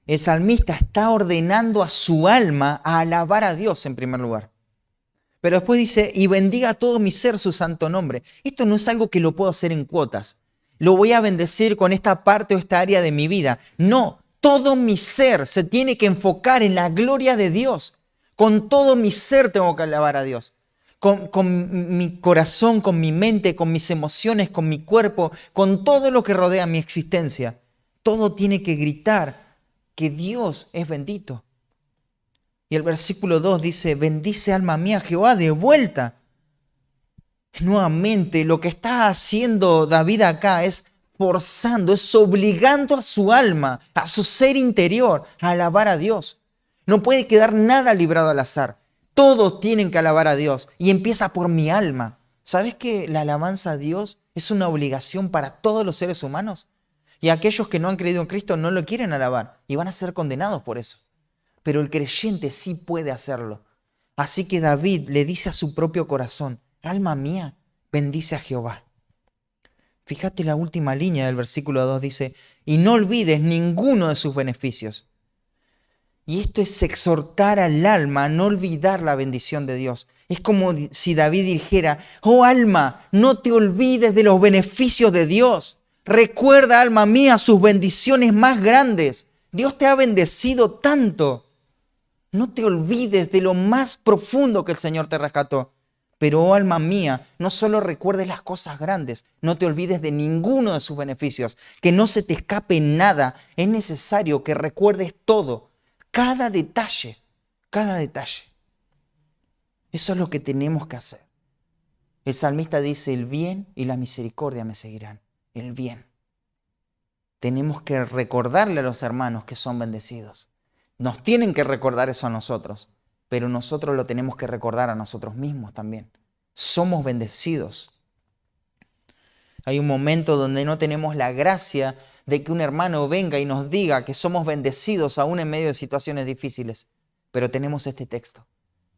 El salmista está ordenando a su alma a alabar a Dios en primer lugar. Pero después dice, y bendiga a todo mi ser su santo nombre. Esto no es algo que lo puedo hacer en cuotas. Lo voy a bendecir con esta parte o esta área de mi vida. No, todo mi ser se tiene que enfocar en la gloria de Dios. Con todo mi ser tengo que alabar a Dios. Con mi corazón, con mi mente, con mis emociones, con mi cuerpo, con todo lo que rodea mi existencia. Todo tiene que gritar que Dios es bendito. Y el versículo 2 dice, bendice alma mía Jehová de vuelta. Nuevamente, lo que está haciendo David acá es forzando, es obligando a su alma, a su ser interior, a alabar a Dios. No puede quedar nada librado al azar. Todos tienen que alabar a Dios y empieza por mi alma. ¿Sabes que la alabanza a Dios es una obligación para todos los seres humanos? Y aquellos que no han creído en Cristo no lo quieren alabar y van a ser condenados por eso. Pero el creyente sí puede hacerlo. Así que David le dice a su propio corazón, alma mía, bendice a Jehová. Fíjate la última línea del versículo 2 dice, y no olvides ninguno de sus beneficios. Y esto es exhortar al alma a no olvidar la bendición de Dios. Es como si David dijera, oh alma, no te olvides de los beneficios de Dios. Recuerda, alma mía, sus bendiciones más grandes. Dios te ha bendecido tanto. No te olvides de lo más profundo que el Señor te rescató. Pero, oh alma mía, no solo recuerdes las cosas grandes, no te olvides de ninguno de sus beneficios, que no se te escape nada. Es necesario que recuerdes todo, cada detalle, cada detalle. Eso es lo que tenemos que hacer. El salmista dice, el bien y la misericordia me seguirán. El bien. Tenemos que recordarle a los hermanos que son bendecidos. Nos tienen que recordar eso a nosotros. pero nosotros lo tenemos que recordar a nosotros mismos también. Somos bendecidos. Hay un momento donde no tenemos la gracia de que un hermano venga y nos diga que somos bendecidos aún en medio de situaciones difíciles. Pero tenemos este texto.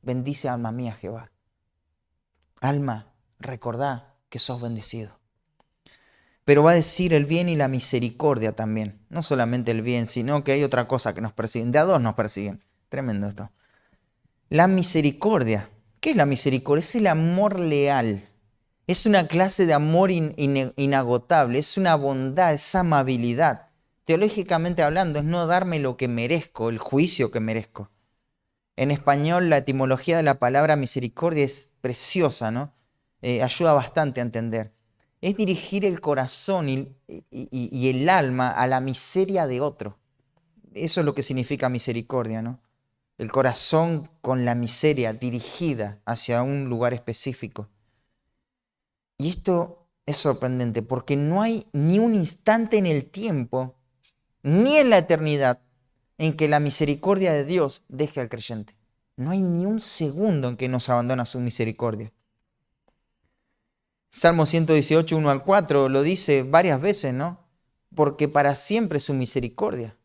Bendice alma mía Jehová. Alma, recordá que sos bendecido. Pero va a decir el bien y la misericordia también. No solamente el bien, sino que hay otra cosa que nos persiguen. De a dos nos persiguen. Tremendo esto. La misericordia. ¿Qué es la misericordia? Es el amor leal. Es una clase de amor inagotable. Es una bondad, es amabilidad. Teológicamente hablando, es no darme lo que merezco, el juicio que merezco. En español, la etimología de la palabra misericordia es preciosa, ¿no? Ayuda bastante a entender. Es dirigir el corazón y el alma a la miseria de otro. Eso es lo que significa misericordia, ¿no? El corazón con la miseria dirigida hacia un lugar específico. Y esto es sorprendente porque no hay ni un instante en el tiempo, ni en la eternidad, en que la misericordia de Dios deje al creyente. No hay ni un segundo en que nos abandona su misericordia. Salmo 118, 1 al 4 lo dice varias veces, ¿no? Porque para siempre es su misericordia.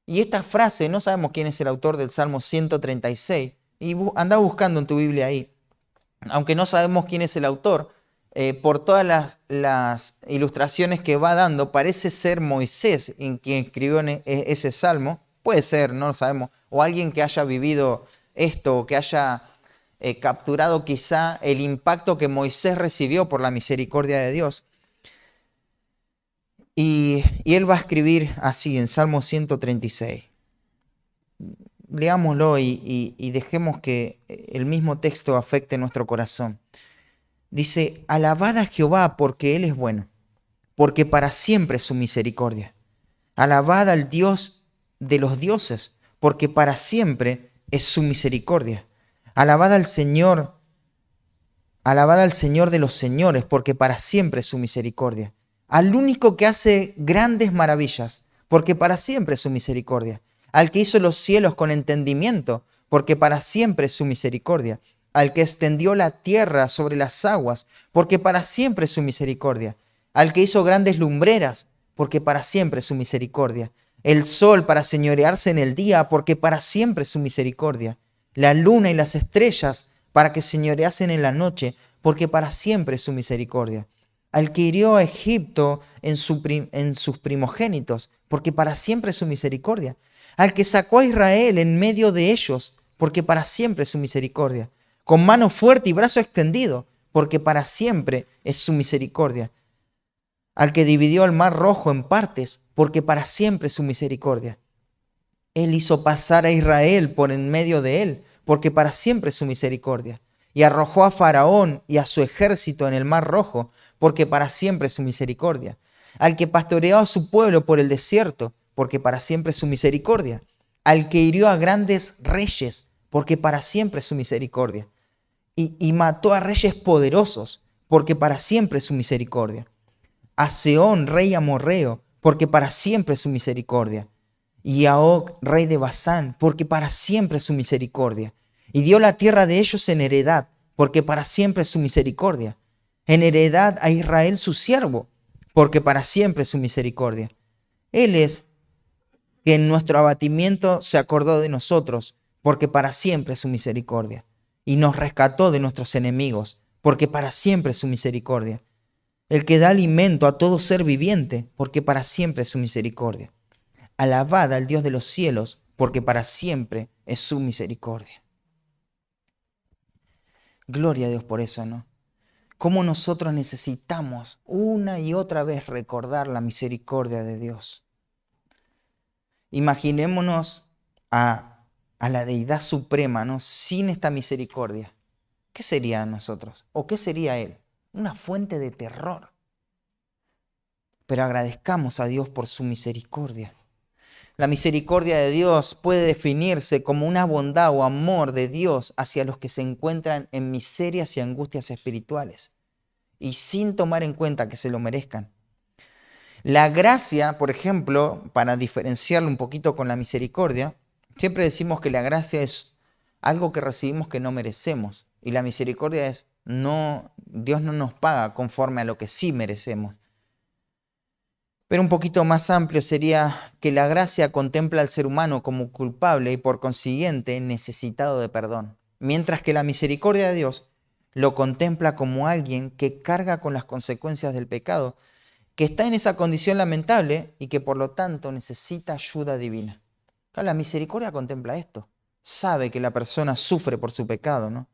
Y esta frase, no sabemos quién es el autor del Salmo 136, y anda buscando en tu Biblia ahí. Aunque no sabemos quién es el autor, por todas las ilustraciones que va dando, parece ser Moisés en quien escribió ese salmo. Puede ser, no lo sabemos. O alguien que haya vivido esto, o que haya capturado quizá el impacto que Moisés recibió por la misericordia de Dios. Y él va a escribir así en Salmo 136. Leámoslo y dejemos que el mismo texto afecte nuestro corazón. Dice, alabad a Jehová porque Él es bueno, porque para siempre es su misericordia. Alabad al Dios de los dioses, porque para siempre es su misericordia. Alabad al Señor de los señores, porque para siempre es su misericordia. Al único que hace grandes maravillas, porque para siempre es su misericordia. Al que hizo los cielos con entendimiento, porque para siempre es su misericordia. Al que extendió la tierra sobre las aguas, porque para siempre es su misericordia. Al que hizo grandes lumbreras, porque para siempre es su misericordia. El sol para señorearse en el día, porque para siempre es su misericordia. La luna y las estrellas para que señoreasen en la noche, porque para siempre es su misericordia. Al que hirió a Egipto en sus primogénitos, porque para siempre es su misericordia. Al que sacó a Israel en medio de ellos, porque para siempre es su misericordia. Con mano fuerte y brazo extendido, porque para siempre es su misericordia. Al que dividió el mar rojo en partes, porque para siempre es su misericordia. Él hizo pasar a Israel por en medio de él, porque para siempre es su misericordia. Y arrojó a Faraón y a su ejército en el mar rojo, porque para siempre es su misericordia. Al que pastoreó a su pueblo por el desierto, porque para siempre es su misericordia. Al que hirió a grandes reyes, porque para siempre es su misericordia. Y mató a reyes poderosos, porque para siempre es su misericordia. A Sehón, rey amorreo, porque para siempre es su misericordia. Y a Og, rey de Basán, porque para siempre es su misericordia. Y dio la tierra de ellos en heredad, porque para siempre es su misericordia. En heredad a Israel su siervo, porque para siempre es su misericordia. Él es que en nuestro abatimiento se acordó de nosotros, porque para siempre es su misericordia. Y nos rescató de nuestros enemigos, porque para siempre es su misericordia. El que da alimento a todo ser viviente, porque para siempre es su misericordia. Alabad al Dios de los cielos, porque para siempre es su misericordia. Gloria a Dios por eso, ¿no? Cómo nosotros necesitamos una y otra vez recordar la misericordia de Dios. Imaginémonos a la deidad suprema, ¿no? Sin esta misericordia. ¿Qué sería nosotros? ¿O qué sería Él? Una fuente de terror. Pero agradezcamos a Dios por su misericordia. La misericordia de Dios puede definirse como una bondad o amor de Dios hacia los que se encuentran en miserias y angustias espirituales, y sin tomar en cuenta que se lo merezcan. La gracia, por ejemplo, para diferenciarlo un poquito con la misericordia, siempre decimos que la gracia es algo que recibimos que no merecemos. Y la misericordia es, no, Dios no nos paga conforme a lo que sí merecemos. Pero un poquito más amplio sería que la gracia contempla al ser humano como culpable y por consiguiente necesitado de perdón, mientras que la misericordia de Dios lo contempla como alguien que carga con las consecuencias del pecado, que está en esa condición lamentable y que por lo tanto necesita ayuda divina. Claro, la misericordia contempla esto, sabe que la persona sufre por su pecado, ¿no?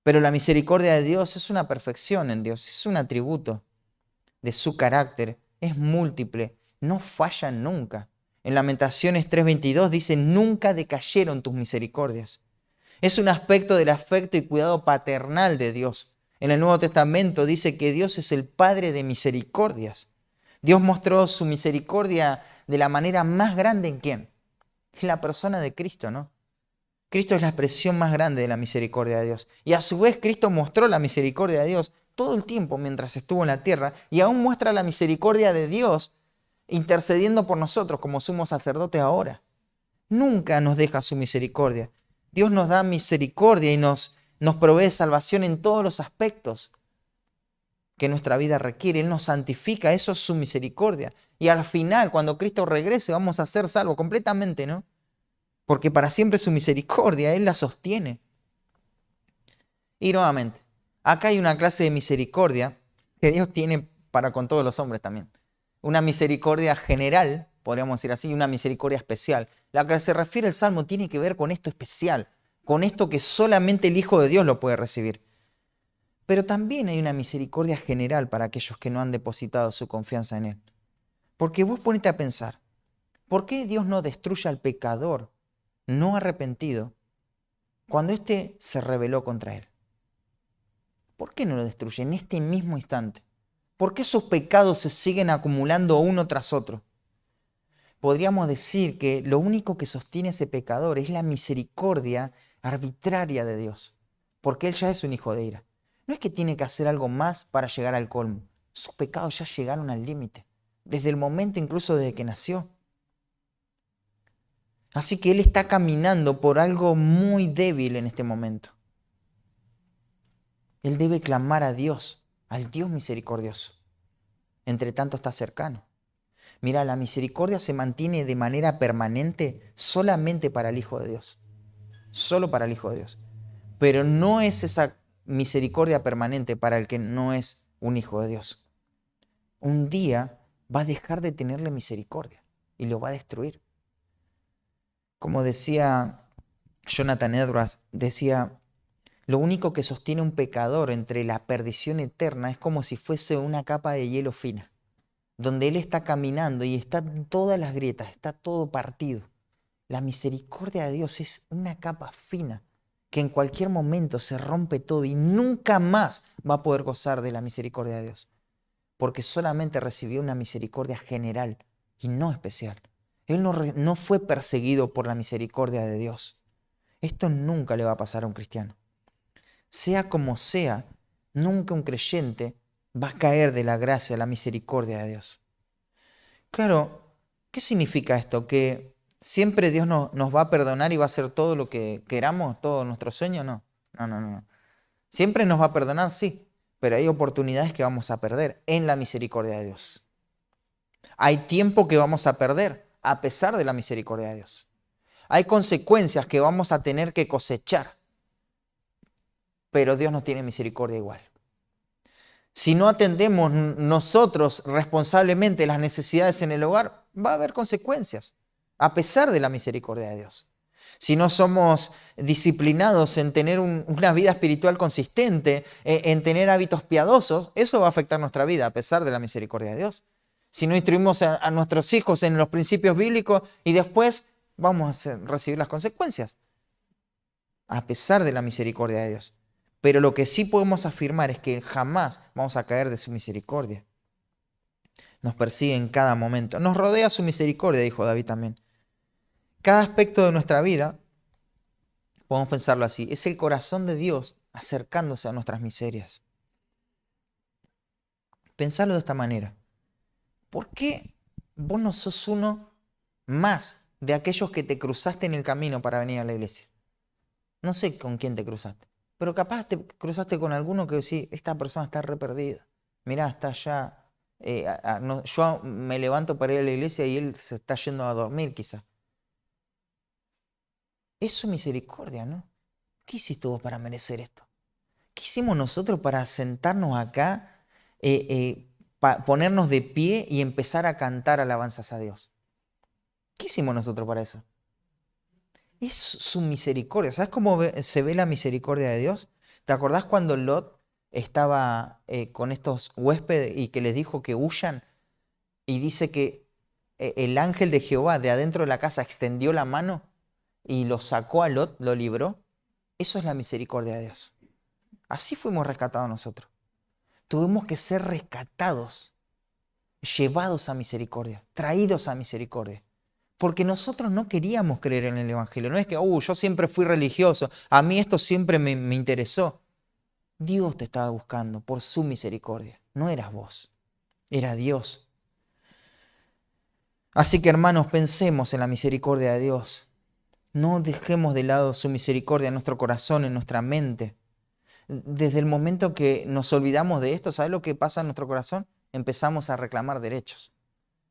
Pero la misericordia de Dios es una perfección en Dios, es un atributo de su carácter, es múltiple, no falla nunca. En Lamentaciones 3:22 dice, nunca decayeron tus misericordias. Es un aspecto del afecto y cuidado paternal de Dios. En el Nuevo Testamento dice que Dios es el Padre de misericordias. Dios mostró su misericordia de la manera más grande en quién? En la persona de Cristo, ¿no? Cristo es la expresión más grande de la misericordia de Dios. Y a su vez Cristo mostró la misericordia de Dios todo el tiempo mientras estuvo en la tierra y aún muestra la misericordia de Dios intercediendo por nosotros como sumo sacerdote ahora. Nunca nos deja su misericordia. Dios nos da misericordia y nos provee salvación en todos los aspectos que nuestra vida requiere. Él nos santifica, eso es su misericordia. Y al final, cuando Cristo regrese, vamos a ser salvos completamente, ¿no? Porque para siempre su misericordia, Él la sostiene. Y nuevamente, acá hay una clase de misericordia que Dios tiene para con todos los hombres también. Una misericordia general, podríamos decir así, y una misericordia especial. La que se refiere el Salmo tiene que ver con esto especial, con esto que solamente el Hijo de Dios lo puede recibir. Pero también hay una misericordia general para aquellos que no han depositado su confianza en Él. Porque vos ponete a pensar, ¿por qué Dios no destruye al pecador no arrepentido cuando éste se rebeló contra Él? ¿Por qué no lo destruye en este mismo instante? ¿Por qué sus pecados se siguen acumulando uno tras otro? Podríamos decir que lo único que sostiene a ese pecador es la misericordia arbitraria de Dios, porque Él ya es un hijo de ira. No es que tiene que hacer algo más para llegar al colmo. Sus pecados ya llegaron al límite, desde el momento incluso desde que nació. Así que Él está caminando por algo muy débil en este momento. Él debe clamar a Dios, al Dios misericordioso. Entre tanto está cercano. Mira, la misericordia se mantiene de manera permanente solamente para el Hijo de Dios. Solo para el Hijo de Dios. Pero no es esa misericordia permanente para el que no es un hijo de Dios. Un día va a dejar de tenerle misericordia y lo va a destruir. Como decía Jonathan Edwards, decía, lo único que sostiene un pecador entre la perdición eterna es como si fuese una capa de hielo fina, donde él está caminando y están todas las grietas, está todo partido. La misericordia de Dios es una capa fina que en cualquier momento se rompe todo y nunca más va a poder gozar de la misericordia de Dios, porque solamente recibió una misericordia general y no especial. Él no fue perseguido por la misericordia de Dios. Esto nunca le va a pasar a un cristiano. Sea como sea, nunca un creyente va a caer de la gracia, la misericordia de Dios. Claro, ¿qué significa esto? ¿Que siempre Dios nos va a perdonar y va a hacer todo lo que queramos, todo nuestro sueño? No, no, no, no. Siempre nos va a perdonar, sí, pero hay oportunidades que vamos a perder en la misericordia de Dios. Hay tiempo que vamos a perder a pesar de la misericordia de Dios. Hay consecuencias que vamos a tener que cosechar, pero Dios nos tiene misericordia igual. Si no atendemos nosotros responsablemente las necesidades en el hogar, va a haber consecuencias, a pesar de la misericordia de Dios. Si no somos disciplinados en tener una vida espiritual consistente, en tener hábitos piadosos, eso va a afectar nuestra vida, a pesar de la misericordia de Dios. Si no instruimos a nuestros hijos en los principios bíblicos y después vamos a recibir las consecuencias, a pesar de la misericordia de Dios. Pero lo que sí podemos afirmar es que jamás vamos a caer de su misericordia. Nos persigue en cada momento. Nos rodea su misericordia, dijo David también. Cada aspecto de nuestra vida, podemos pensarlo así, es el corazón de Dios acercándose a nuestras miserias. Pensarlo de esta manera. ¿Por qué vos no sos uno más de aquellos que te cruzaste en el camino para venir a la iglesia? No sé con quién te cruzaste, pero capaz te cruzaste con alguno que decís, esta persona está re perdida. Mirá, está allá. Yo me levanto para ir a la iglesia y él se está yendo a dormir quizás. Eso es misericordia, ¿no? ¿Qué hiciste vos para merecer esto? ¿Qué hicimos nosotros para sentarnos acá, ponernos de pie y empezar a cantar alabanzas a Dios? ¿Qué hicimos nosotros para eso? Es su misericordia. ¿Sabes cómo se ve la misericordia de Dios? ¿Te acordás cuando Lot estaba con estos huéspedes y que les dijo que huyan? Y dice que el ángel de Jehová de adentro de la casa extendió la mano y lo sacó a Lot, lo libró. Eso es la misericordia de Dios. Así fuimos rescatados nosotros. Tuvimos que ser rescatados, llevados a misericordia, traídos a misericordia. Porque nosotros no queríamos creer en el Evangelio. No es que, yo siempre fui religioso, a mí esto siempre me interesó. Dios te estaba buscando por su misericordia. No eras vos, era Dios. Así que hermanos, pensemos en la misericordia de Dios. No dejemos de lado su misericordia en nuestro corazón, en nuestra mente. Desde el momento que nos olvidamos de esto, ¿sabes lo que pasa en nuestro corazón? Empezamos a reclamar derechos.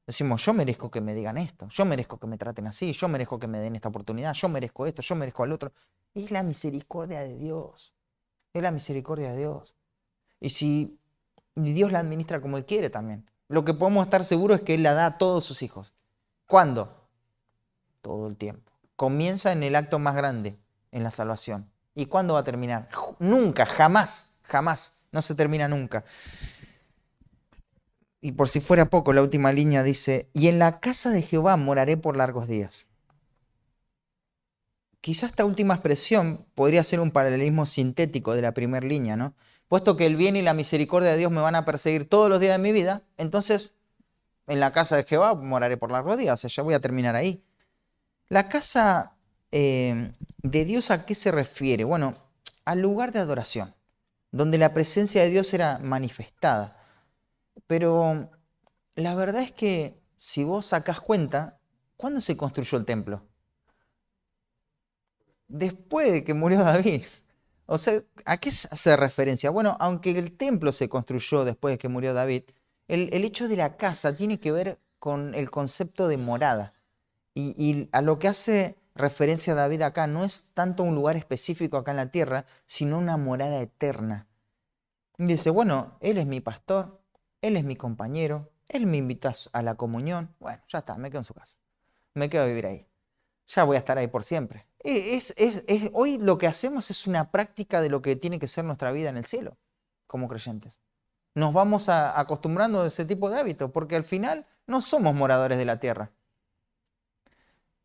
Decimos, yo merezco que me digan esto, yo merezco que me traten así, yo merezco que me den esta oportunidad, yo merezco esto, yo merezco al otro. Es la misericordia de Dios, es la misericordia de Dios. Y si Dios la administra como Él quiere también. Lo que podemos estar seguros es que Él la da a todos sus hijos. ¿Cuándo? Todo el tiempo. Comienza en el acto más grande, en la salvación. ¿Y cuándo va a terminar? Nunca, jamás, jamás. No se termina nunca. Y por si fuera poco, la última línea dice, y en la casa de Jehová moraré por largos días. Quizás esta última expresión podría ser un paralelismo sintético de la primera línea, ¿no? Puesto que el bien y la misericordia de Dios me van a perseguir todos los días de mi vida, entonces en la casa de Jehová moraré por largos días, o sea, ya voy a terminar ahí. La casa de Dios, ¿a qué se refiere? Bueno, al lugar de adoración, donde la presencia de Dios era manifestada. Pero la verdad es que si vos sacás cuenta, ¿cuándo se construyó el templo? Después de que murió David. O sea, ¿a qué se hace referencia? Bueno, aunque el templo se construyó después de que murió David, el hecho de la casa tiene que ver con el concepto de morada. Y a lo que hace referencia David acá no es tanto un lugar específico acá en la tierra, sino una morada eterna. Y dice, bueno, Él es mi pastor, Él es mi compañero, Él me invita a la comunión. Bueno, ya está, me quedo en su casa. Me quedo a vivir ahí. Ya voy a estar ahí por siempre. Hoy lo que hacemos es una práctica de lo que tiene que ser nuestra vida en el cielo, como creyentes. Nos vamos acostumbrando a ese tipo de hábitos, porque al final no somos moradores de la tierra.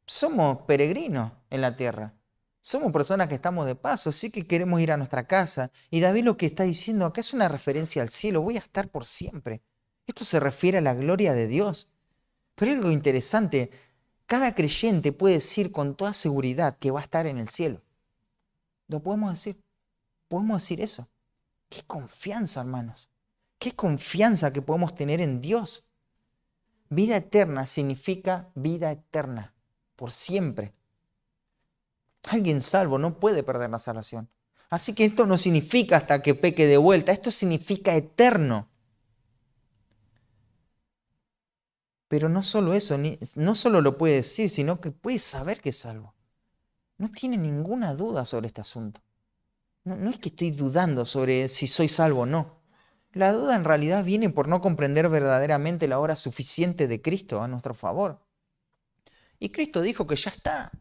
Somos peregrinos en la tierra. Somos personas que estamos de paso, sí que queremos ir a nuestra casa. Y David lo que está diciendo acá es una referencia al cielo. Voy a estar por siempre. Esto se refiere a la gloria de Dios. Pero hay algo interesante. Cada creyente puede decir con toda seguridad que va a estar en el cielo. Lo podemos decir. Podemos decir eso. Qué confianza, hermanos. Qué confianza que podemos tener en Dios. Vida eterna significa vida eterna. Por siempre. Alguien salvo no puede perder la salvación. Así que esto no significa hasta que peque de vuelta, esto significa eterno. Pero no solo eso, no solo lo puede decir, sino que puede saber que es salvo. No tiene ninguna duda sobre este asunto. No es que estoy dudando sobre si soy salvo o no. La duda en realidad viene por no comprender verdaderamente la obra suficiente de Cristo a nuestro favor. Y Cristo dijo que ya está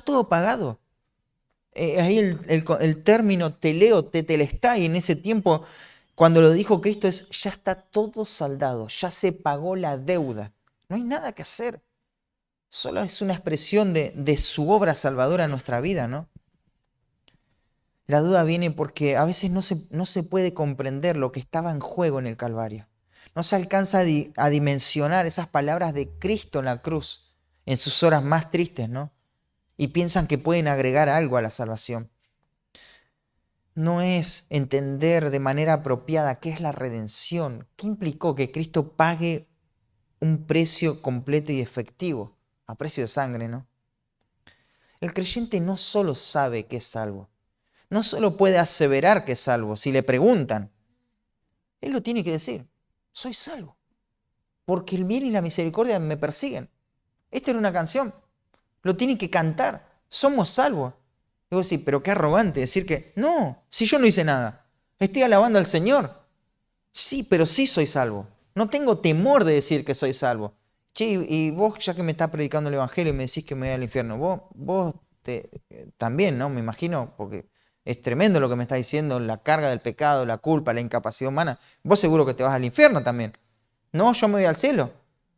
todo pagado. Ahí el término teleo, tetelestai, en ese tiempo, cuando lo dijo Cristo, es ya está todo saldado, ya se pagó la deuda. No hay nada que hacer. Solo es una expresión de su obra salvadora en nuestra vida, ¿no? La duda viene porque a veces no se puede comprender lo que estaba en juego en el Calvario. No se alcanza a dimensionar esas palabras de Cristo en la cruz, en sus horas más tristes, ¿no? Y piensan que pueden agregar algo a la salvación. No es entender de manera apropiada qué es la redención, qué implicó que Cristo pague un precio completo y efectivo, a precio de sangre, ¿no? El creyente no solo sabe que es salvo, no solo puede aseverar que es salvo. Si le preguntan, él lo tiene que decir, soy salvo, porque el bien y la misericordia me persiguen. Esta era una canción, lo tiene que cantar, somos salvos. Y vos decís, pero qué arrogante decir que, no, si yo no hice nada, estoy alabando al Señor. Sí, pero sí soy salvo. No tengo temor de decir que soy salvo. Che, y vos ya que me estás predicando el Evangelio y me decís que me voy al infierno, vos también, ¿no? Me imagino, porque es tremendo lo que me estás diciendo, la carga del pecado, la culpa, la incapacidad humana. Vos seguro que te vas al infierno también. No, yo me voy al cielo.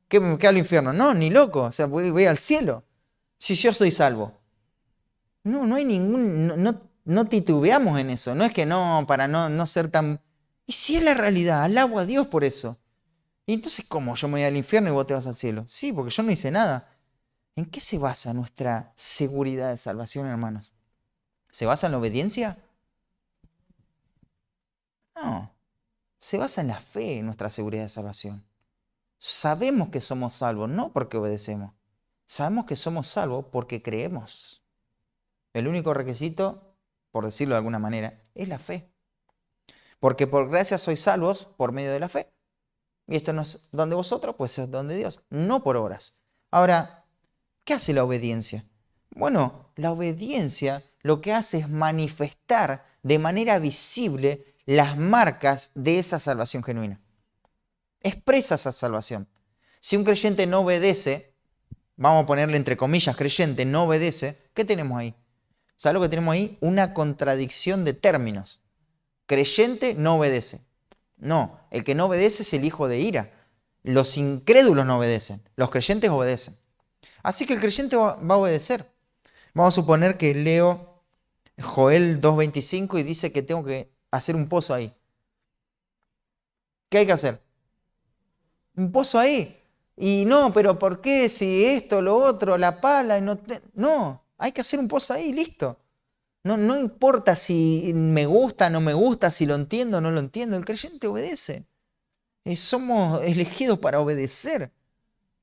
¿Qué me quedo al infierno? No, ni loco. O sea, voy al cielo. Si yo soy salvo. No, no hay ningún, no titubeamos en eso. No es que no, para no ser tan... Y si es la realidad, alabo a Dios por eso. Y entonces, ¿cómo? Yo me voy al infierno y vos te vas al cielo. Sí, porque yo no hice nada. ¿En qué se basa nuestra seguridad de salvación, hermanos? ¿Se basa en la obediencia? No. Se basa en la fe, en nuestra seguridad de salvación. Sabemos que somos salvos, no porque obedecemos. Sabemos que somos salvos porque creemos. El único requisito, por decirlo de alguna manera, es la fe. Porque por gracia sois salvos por medio de la fe. Y esto no es don de vosotros, pues es don de Dios, no por obras. Ahora, ¿qué hace la obediencia? Bueno, la obediencia lo que hace es manifestar de manera visible las marcas de esa salvación genuina. Expresa esa salvación. Si un creyente no obedece, vamos a ponerle entre comillas, creyente no obedece, ¿qué tenemos ahí? ¿Sabes lo que tenemos ahí? Una contradicción de términos. Creyente no obedece. No, el que no obedece es el hijo de ira. Los incrédulos no obedecen, los creyentes obedecen. Así que el creyente va a obedecer. Vamos a suponer que leo Joel 2:25 y dice que tengo que hacer un pozo ahí. ¿Qué hay que hacer? Un pozo ahí. Y no, pero ¿por qué? Si esto, lo otro, la pala, y no, no, hay que hacer un pozo ahí, listo. No, no importa si me gusta, no me gusta, si lo entiendo o no lo entiendo, el creyente obedece. Somos elegidos para obedecer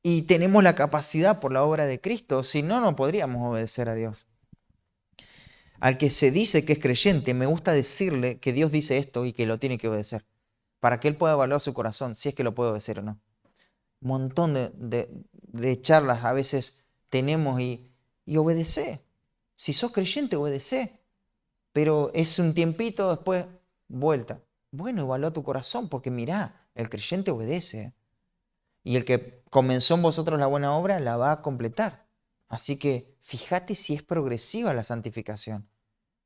y tenemos la capacidad por la obra de Cristo, si no, no podríamos obedecer a Dios. Al que se dice que es creyente, me gusta decirle que Dios dice esto y que lo tiene que obedecer, para que él pueda evaluar su corazón, si es que lo puede obedecer o no. Un montón de charlas a veces tenemos y obedece. Si sos creyente, obedece. Pero es un tiempito, después vuelta. Bueno, evalúa tu corazón, porque mirá, el creyente obedece. Y el que comenzó en vosotros la buena obra, la va a completar. Así que fíjate si es progresiva la santificación.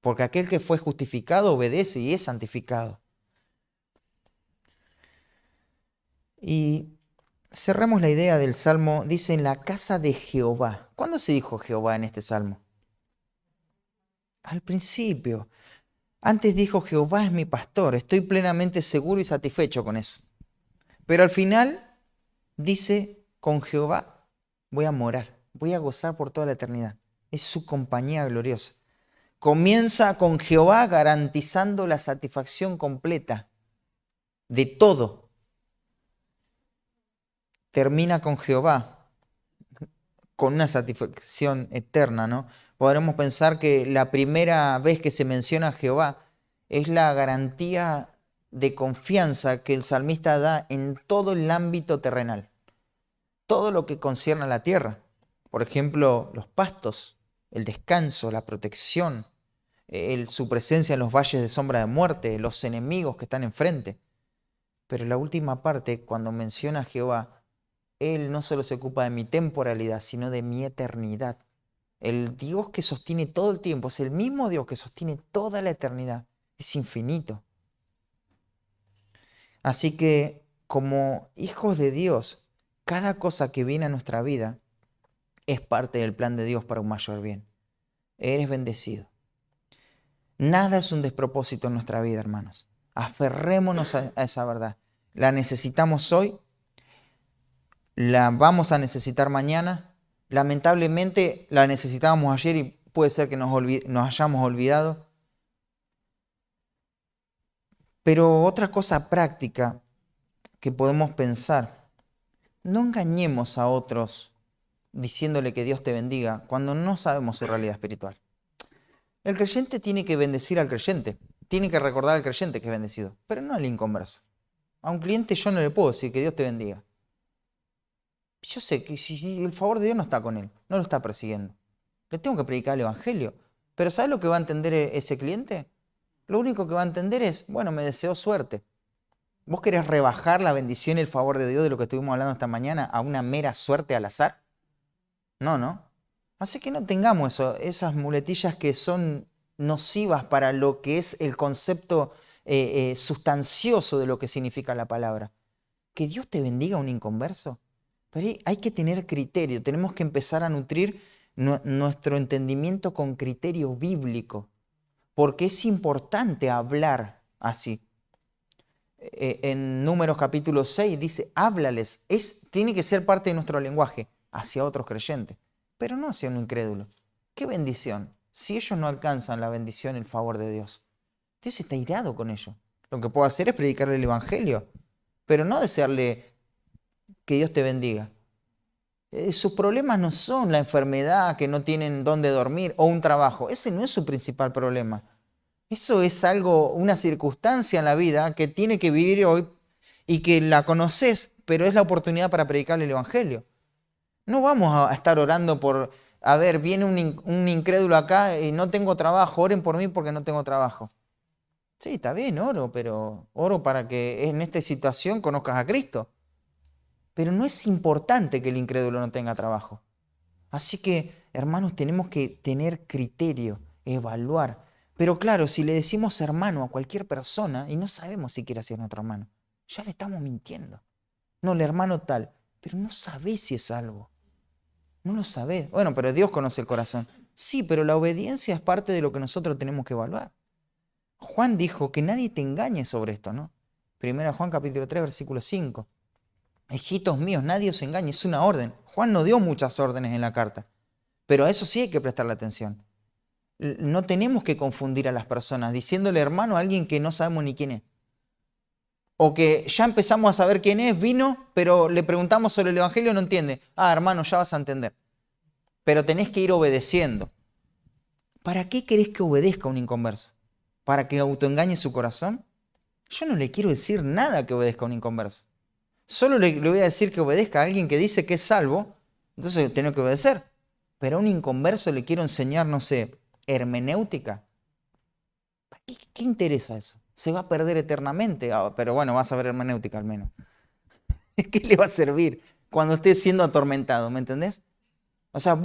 Porque aquel que fue justificado obedece y es santificado. Y cerramos la idea del Salmo, dice en la casa de Jehová. ¿Cuándo se dijo Jehová en este Salmo? Al principio. Antes dijo Jehová es mi pastor. Estoy plenamente seguro y satisfecho con eso. Pero al final dice con Jehová voy a morar, voy a gozar por toda la eternidad. Es su compañía gloriosa. Comienza con Jehová garantizando la satisfacción completa de todo. Termina con Jehová con una satisfacción eterna, ¿no? Podremos pensar que la primera vez que se menciona a Jehová es la garantía de confianza que el salmista da en todo el ámbito terrenal, todo lo que concierne a la tierra. Por ejemplo, los pastos, el descanso, la protección, su presencia en los valles de sombra de muerte, los enemigos que están enfrente. Pero la última parte, cuando menciona a Jehová, Él no solo se ocupa de mi temporalidad, sino de mi eternidad. El Dios que sostiene todo el tiempo es el mismo Dios que sostiene toda la eternidad. Es infinito. Así que, como hijos de Dios, cada cosa que viene a nuestra vida es parte del plan de Dios para un mayor bien. Eres bendecido. Nada es un despropósito en nuestra vida, hermanos. Aferrémonos a esa verdad. La necesitamos hoy, la vamos a necesitar mañana. Lamentablemente la necesitábamos ayer y puede ser que nos hayamos olvidado. Pero otra cosa práctica que podemos pensar, no engañemos a otros diciéndole que Dios te bendiga cuando no sabemos su realidad espiritual. El creyente tiene que bendecir al creyente, tiene que recordar al creyente que es bendecido, pero no al inconverso. A un cliente yo no le puedo decir que Dios te bendiga. Yo sé que si el favor de Dios no está con él, no lo está persiguiendo, le tengo que predicar el evangelio. Pero ¿sabes lo que va a entender ese cliente? Lo único que va a entender es, bueno, me deseo suerte. ¿Vos querés rebajar la bendición y el favor de Dios de lo que estuvimos hablando esta mañana a una mera suerte al azar? No, ¿no? Así que no tengamos esas muletillas que son nocivas para lo que es el concepto sustancioso de lo que significa la palabra. Que Dios te bendiga a un inconverso. Pero hay que tener criterio, tenemos que empezar a nutrir nuestro entendimiento con criterio bíblico, porque es importante hablar así. En Números capítulo 6 dice, háblales, tiene que ser parte de nuestro lenguaje hacia otros creyentes, pero no hacia un incrédulo. ¡Qué bendición! Si ellos no alcanzan la bendición, el favor de Dios, Dios está irado con ellos. Lo que puedo hacer es predicarle el evangelio, pero no desearle que Dios te bendiga. Sus problemas no son la enfermedad, que no tienen dónde dormir o un trabajo. Ese no es su principal problema. Eso es algo, una circunstancia en la vida que tiene que vivir hoy y que la conoces, pero es la oportunidad para predicarle el evangelio. No vamos a estar orando por, a ver, viene un incrédulo acá y no tengo trabajo, oren por mí porque no tengo trabajo. Sí, está bien, oro, pero oro para que en esta situación conozcas a Cristo. Pero no es importante que el incrédulo no tenga trabajo. Así que, hermanos, tenemos que tener criterio, evaluar. Pero claro, si le decimos hermano a cualquier persona y no sabemos siquiera si es nuestro hermano, ya le estamos mintiendo. No, el hermano tal, pero no sabés si es salvo. No lo sabés. Bueno, pero Dios conoce el corazón. Sí, pero la obediencia es parte de lo que nosotros tenemos que evaluar. Juan dijo que nadie te engañe sobre esto, ¿no? Primera Juan capítulo 3, versículo 5. Hijitos míos, nadie os engañe, es una orden. Juan no dio muchas órdenes en la carta, pero a eso sí hay que prestarle atención. No tenemos que confundir a las personas diciéndole hermano a alguien que no sabemos ni quién es. O que ya empezamos a saber quién es, vino, pero le preguntamos sobre el evangelio y no entiende. Ah, hermano, ya vas a entender. Pero tenés que ir obedeciendo. ¿Para qué querés que obedezca a un inconverso? ¿Para que autoengañe su corazón? Yo no le quiero decir nada que obedezca a un inconverso. Solo le voy a decir que obedezca a alguien que dice que es salvo, entonces tengo que obedecer. Pero a un inconverso le quiero enseñar, no sé, hermenéutica. ¿Qué interesa eso? Se va a perder eternamente, pero bueno, vas a ver hermenéutica al menos. ¿Qué le va a servir cuando esté siendo atormentado? ¿Me entendés? O sea,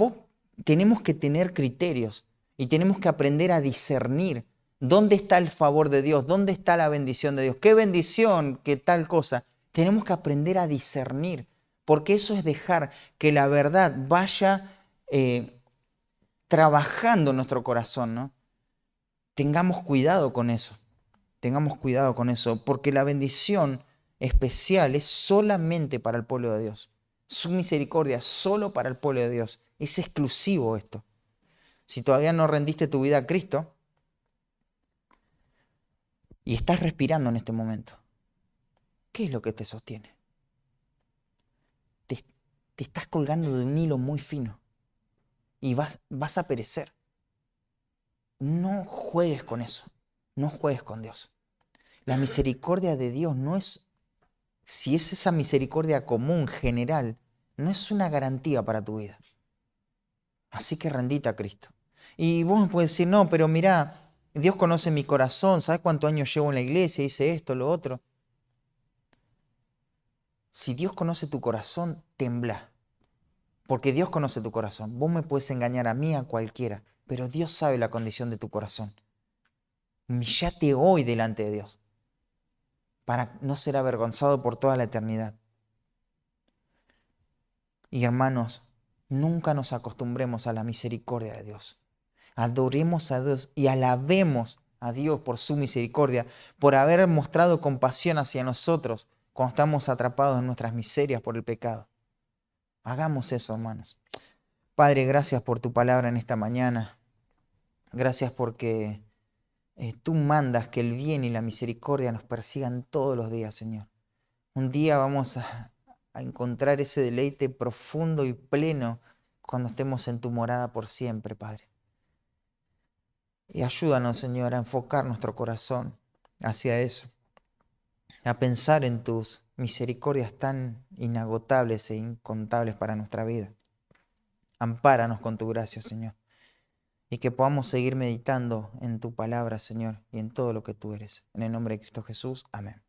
tenemos que tener criterios y tenemos que aprender a discernir dónde está el favor de Dios, dónde está la bendición de Dios, qué bendición, qué tal cosa. Tenemos que aprender a discernir, porque eso es dejar que la verdad vaya trabajando en nuestro corazón, ¿no? Tengamos cuidado con eso, porque la bendición especial es solamente para el pueblo de Dios. Su misericordia solo para el pueblo de Dios. Es exclusivo esto. Si todavía no rendiste tu vida a Cristo y estás respirando en este momento, ¿qué es lo que te sostiene? Te estás colgando de un hilo muy fino y vas a perecer. No juegues con eso. No juegues con Dios. La misericordia de Dios no es, si es esa misericordia común, general, no es una garantía para tu vida. Así que rendite a Cristo. Y vos me puedes decir, no, pero mirá, Dios conoce mi corazón, ¿sabes cuántos años llevo en la iglesia? Hice esto, lo otro. Si Dios conoce tu corazón, tembla. Porque Dios conoce tu corazón. Vos me puedes engañar a mí, a cualquiera, pero Dios sabe la condición de tu corazón. Humillate hoy delante de Dios para no ser avergonzado por toda la eternidad. Y hermanos, nunca nos acostumbremos a la misericordia de Dios. Adoremos a Dios y alabemos a Dios por su misericordia, por haber mostrado compasión hacia nosotros cuando estamos atrapados en nuestras miserias por el pecado. Hagamos eso, hermanos. Padre, gracias por tu palabra en esta mañana. Gracias porque tú mandas que el bien y la misericordia nos persigan todos los días, Señor. Un día vamos a encontrar ese deleite profundo y pleno cuando estemos en tu morada por siempre, Padre. Y ayúdanos, Señor, a enfocar nuestro corazón hacia eso, a pensar en tus misericordias tan inagotables e incontables para nuestra vida. Ampáranos con tu gracia, Señor, y que podamos seguir meditando en tu palabra, Señor, y en todo lo que tú eres. En el nombre de Cristo Jesús. Amén.